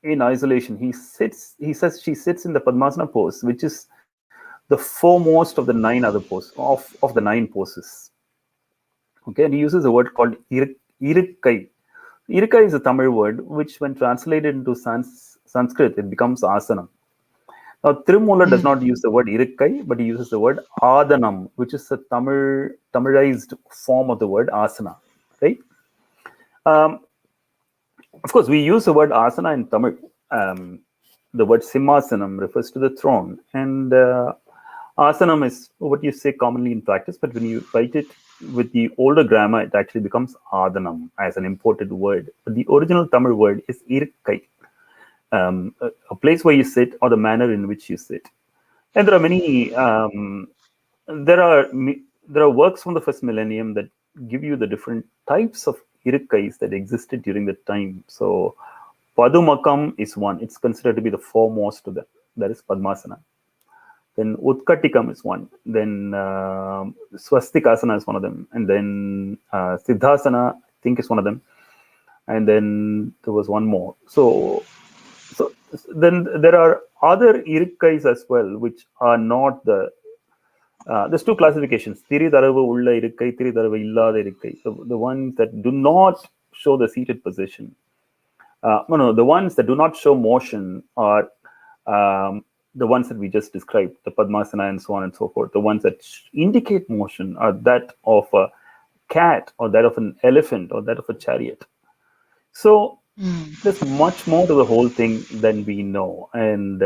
in isolation. He says she sits in the Padmasana pose, which is the foremost of the nine other poses, of the nine poses. Okay, and he uses a word called irukkai. Irukkai is a Tamil word which, when translated into Sanskrit, it becomes asana. Now, Tirumular does not use the word irukkai, but he uses the word adanam, which is a Tamilized form of the word asana, right? Of course, we use the word asana in Tamil. The word simhasanam refers to the throne, and asanam is what you say commonly in practice, but when you write it with the older grammar, it actually becomes adanam as an imported word. But the original Tamil word is irukkai, a place where you sit or the manner in which you sit. And there are many, there are works from the first millennium that give you the different types of irukkais that existed during the time. So Padumakam is one. It's considered to be the foremost of them. That is Padmasana. Then Utkatikam is one. Then Swastikasana is one of them. And then Siddhasana, I think, is one of them. And then there was one more. So then there are other irukkais as well, which are not the. There's two classifications: Thiridaravu ulla irukkai, Thiridaravu illada irukkai. So the ones that do not show the seated position. The ones that do not show motion are the ones that we just described, the Padmasana and so on and so forth. The ones that indicate motion are that of a cat, or that of an elephant, or that of a chariot. So there's much more to the whole thing than we know. And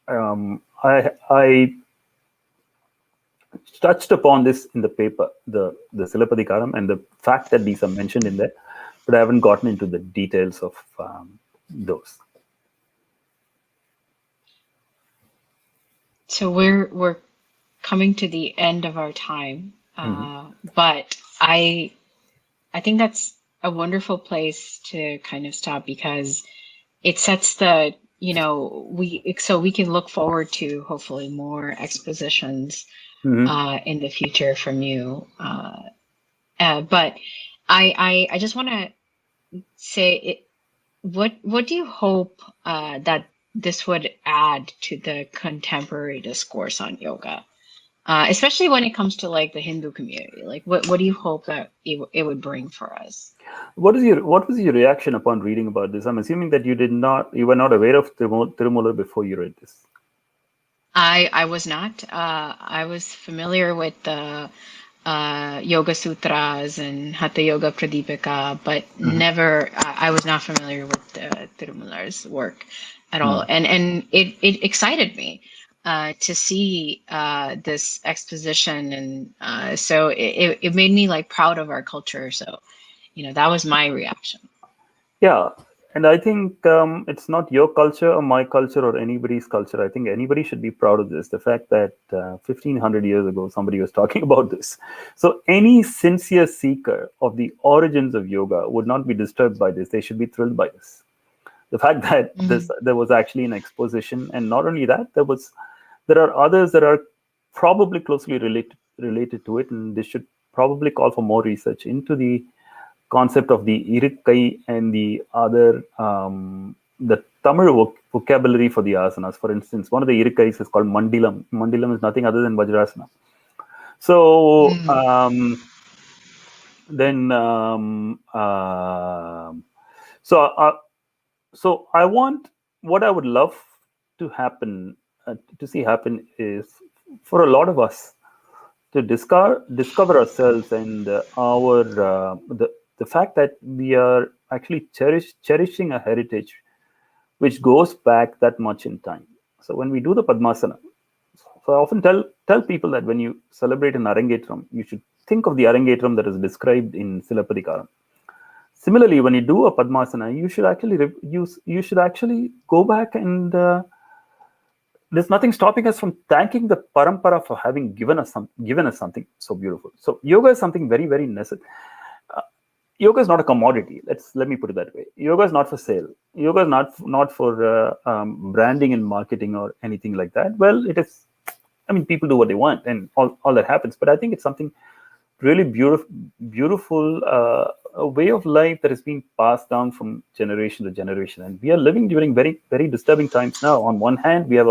I touched upon this in the paper, the Silapadikaram, and the fact that these are mentioned in there, but I haven't gotten into the details of those. So we're coming to the end of our time, but I think that's a wonderful place to kind of stop, because it sets the, so we can look forward to hopefully more expositions in the future from you. But I just want to say, what do you hope that this would add to the contemporary discourse on yoga, especially when it comes to like the Hindu community? Like, what do you hope that it would bring for us? What was your reaction upon reading about this? I'm assuming that you were not aware of Tirumular before you read this. I was not. I was familiar with the Yoga Sutras and Hatha Yoga Pradipika, but never. I was not familiar with Tirumular's work at all, and it excited me to see this exposition, and so it made me like proud of our culture. So, that was my reaction. Yeah. And I think it's not your culture or my culture or anybody's culture. I think anybody should be proud of this. The fact that 1500 years ago, somebody was talking about this. So any sincere seeker of the origins of yoga would not be disturbed by this. They should be thrilled by this. The fact that there was actually an exposition, and not only that, there are others that are probably closely related to it, and this should probably call for more research into the concept of the irukkai and the other the Tamil vocabulary for the asanas. For instance, one of the irukkais is called mandilam. Mandilam is nothing other than Vajrasana. So so what I would love to happen to see happen is for a lot of us to discover ourselves and the fact that we are actually cherishing a heritage which goes back that much in time. So when we do the Padmasana, so I often tell people that when you celebrate an Arangetram, you should think of the Arangetram that is described in Silapadikaram. Similarly, when you do a Padmasana, you should actually go back and there's nothing stopping us from thanking the Parampara for having given us something so beautiful. So yoga is something very, very necessary. Yoga is not a commodity. Let me put it that way. Yoga is not for sale. Yoga is not for branding and marketing or anything like that. Well, it is. I mean, people do what they want, and all that happens. But I think it's something really beautiful, a way of life that is being passed down from generation to generation. And we are living during very, very disturbing times now. On one hand, we have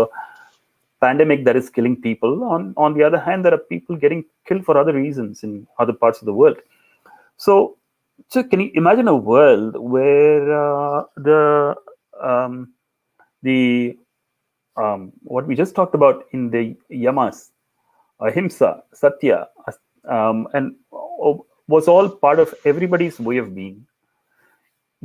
pandemic that is killing people. On the other hand, there are people getting killed for other reasons in other parts of the world. So can you imagine a world where what we just talked about in the yamas, ahimsa, satya, and was all part of everybody's way of being?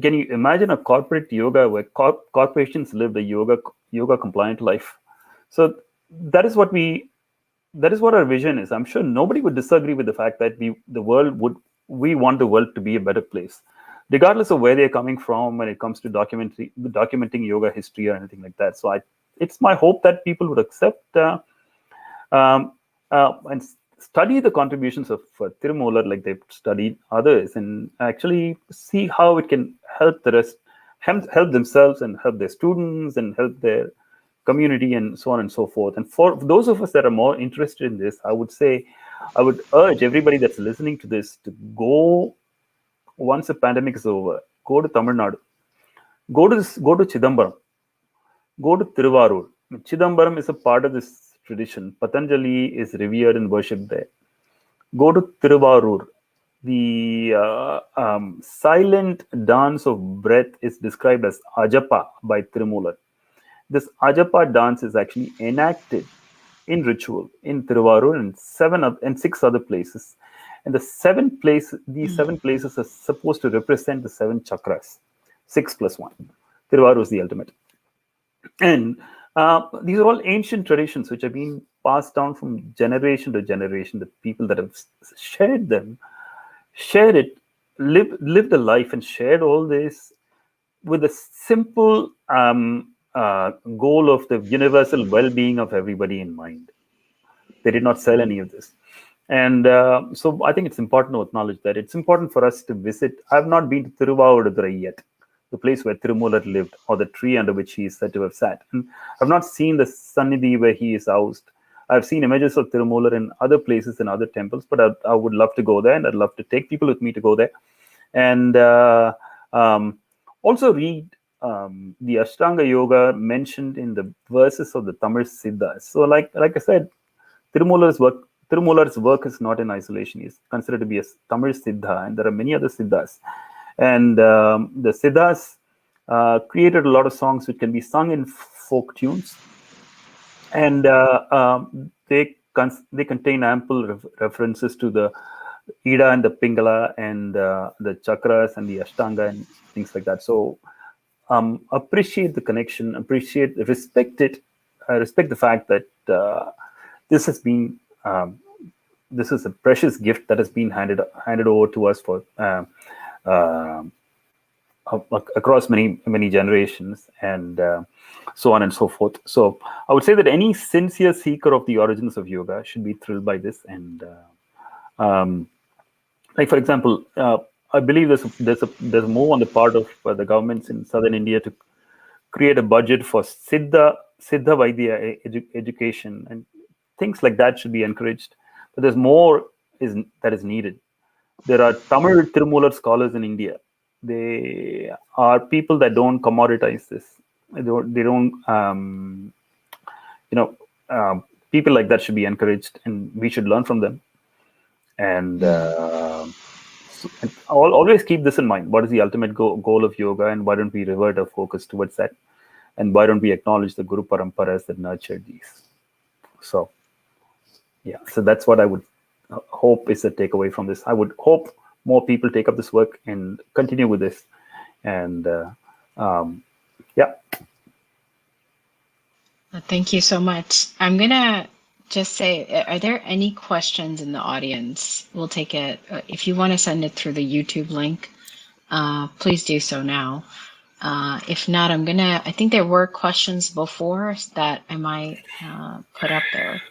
Can you imagine a corporate yoga where corporations live the yoga compliant life? So that is what our vision is. I'm sure nobody would disagree with the fact that we want the world to be a better place, regardless of where they're coming from when it comes to documenting yoga history or anything like that. So it's my hope that people would accept and study the contributions of Tirumular like they've studied others, and actually see how it can help the rest, help themselves and help their students and help their community and so on and so forth. And for those of us that are more interested in this, I would urge everybody that's listening to this to go, once the pandemic is over, go to Tamil Nadu, go to Chidambaram, go to Tiruvarur. Chidambaram is a part of this tradition. Patanjali is revered and worshipped there. Go to Tiruvarur. The silent dance of breath is described as Ajapa by Tirumular. This Ajapa dance is actually enacted in ritual in Tiruvarur and 6 other places. And these 7 places are supposed to represent the 7 chakras, 6 plus 1. Tiruvarur is the ultimate. And these are all ancient traditions which have been passed down from generation to generation. The people that have shared it, lived a life and shared all this with a simple goal of the universal well-being of everybody in mind. They did not sell any of this. And so I think it's important to acknowledge that. It's important for us to visit. I've not been to Tiruvavudurai yet, the place where Tirumular lived, or the tree under which he is said to have sat. And I've not seen the Sannidhi where he is housed. I've seen images of Tirumular in other places and other temples, but I would love to go there, and I'd love to take people with me to go there. And also read the Ashtanga Yoga mentioned in the verses of the Tamil Siddhas. So like I said, Tirumular's work is not in isolation. He's considered to be a Tamil Siddha, and there are many other Siddhas. And the Siddhas created a lot of songs which can be sung in folk tunes, and they contain ample references to the Ida and the Pingala and the chakras and the Ashtanga and things like that. So appreciate the connection, respect the fact that this is a precious gift that has been handed over to us for across many generations, and so on and so forth. So I would say that any sincere seeker of the origins of yoga should be thrilled by this. And like, for example, I believe there's a move on the part of the governments in southern India to create a budget for Siddha Vaidya education, and things like that should be encouraged. But there's more that is needed. There are Tamil Tirumular scholars in India. They are people that don't commoditize this. They don't people like that should be encouraged, and we should learn from them. And always keep this in mind. What is the ultimate goal of yoga, and why don't we revert our focus towards that? And why don't we acknowledge the Guru Paramparas that nurtured these? So, yeah, so that's what I would hope is the takeaway from this. I would hope more people take up this work and continue with this. And yeah. Thank you so much. I'm going to just say, are there any questions in the audience? We'll take it. If you want to send it through the YouTube link, please do so now. If not, I think there were questions before that I might put up there.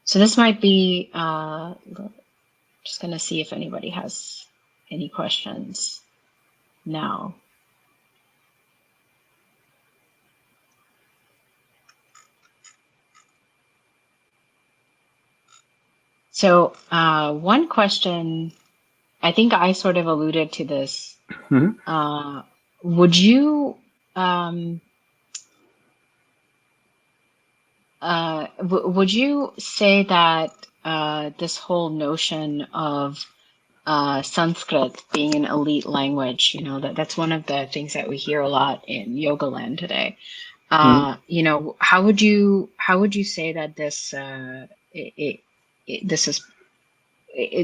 So this might be, just going to see if anybody has any questions now. So one question, I think I sort of alluded to this. Mm-hmm. Would you would you say that this whole notion of Sanskrit being an elite language, that's one of the things that we hear a lot in yoga land today. How would you say that this this is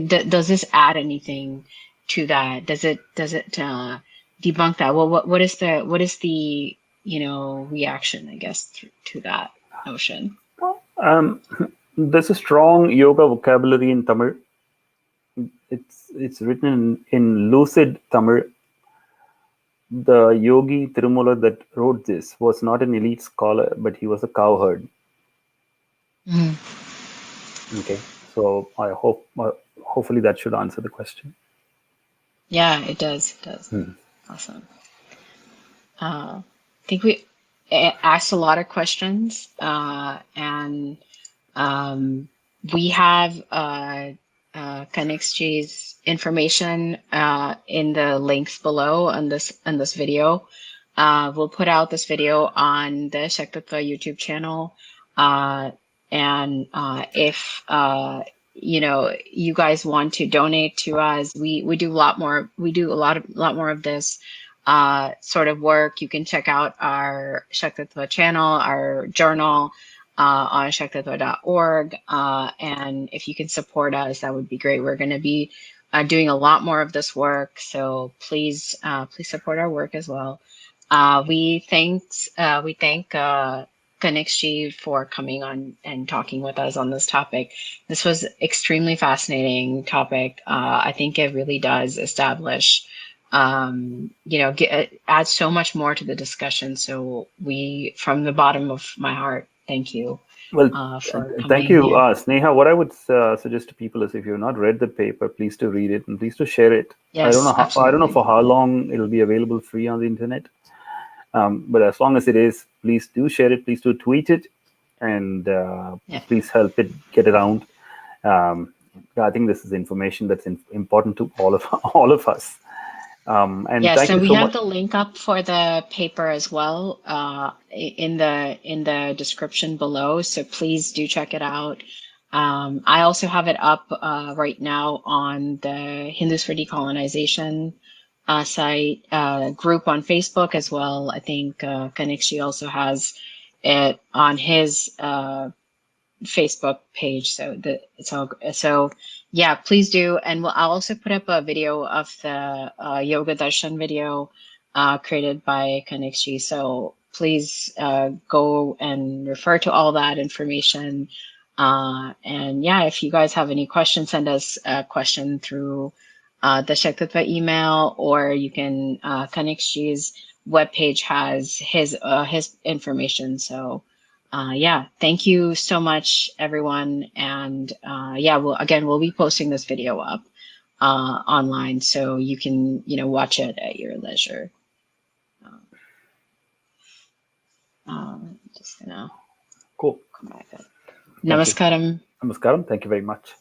does this add anything to that? Does it debunk that? Well, what is the reaction, I guess, to that notion? There's a strong yoga vocabulary in Tamil. It's written in lucid Tamil. The Yogi Tirumular that wrote this was not an elite scholar, but he was a cowherd. Okay, so I hope, hopefully that should answer the question. Yeah, it does. It does. Awesome. I think we asked a lot of questions, and we have Kanniks's information in the links below on this video. We'll put out this video on the Shaktitva YouTube channel, and if you guys want to donate to us, we do a lot more. We do a lot more of this sort of work. You can check out our Shaktitva channel, our journal on shaktitva.org, and if you can support us, that would be great. We're going to be doing a lot more of this work, so please support our work as well. We thank Kanniks for coming on and talking with us on this topic. This was extremely fascinating topic. I think it really does establish, add so much more to the discussion. So from the bottom of my heart, thank you. Well, for thank you, here. Sneha. What I would suggest to people is, if you've not read the paper, please to read it and please to share it. Yes, I don't know for how long it'll be available free on the internet, but as long as it is, please do share it. Please do tweet it, and please help it get around. I think this is information that's important to all of us. And yes, thank so you we so have much. the link up for the paper as well in the description below. So please do check it out. I also have it up right now on the Hindus for Decolonization site group on Facebook as well. I think Kanniks also has it on his Facebook page. So yeah, please do. And I'll also put up a video of the Yoga Darshan video created by Kanniks. So please go and refer to all that information. And yeah, if you guys have any questions, send us a question through the Shaktitva email, or you can Kanniks' webpage has his information. So yeah, thank you so much, everyone. And yeah, we'll be posting this video up online, so you can watch it at your leisure. Just gonna Cool. come back up. Namaskaram. Namaskaram. Thank you very much.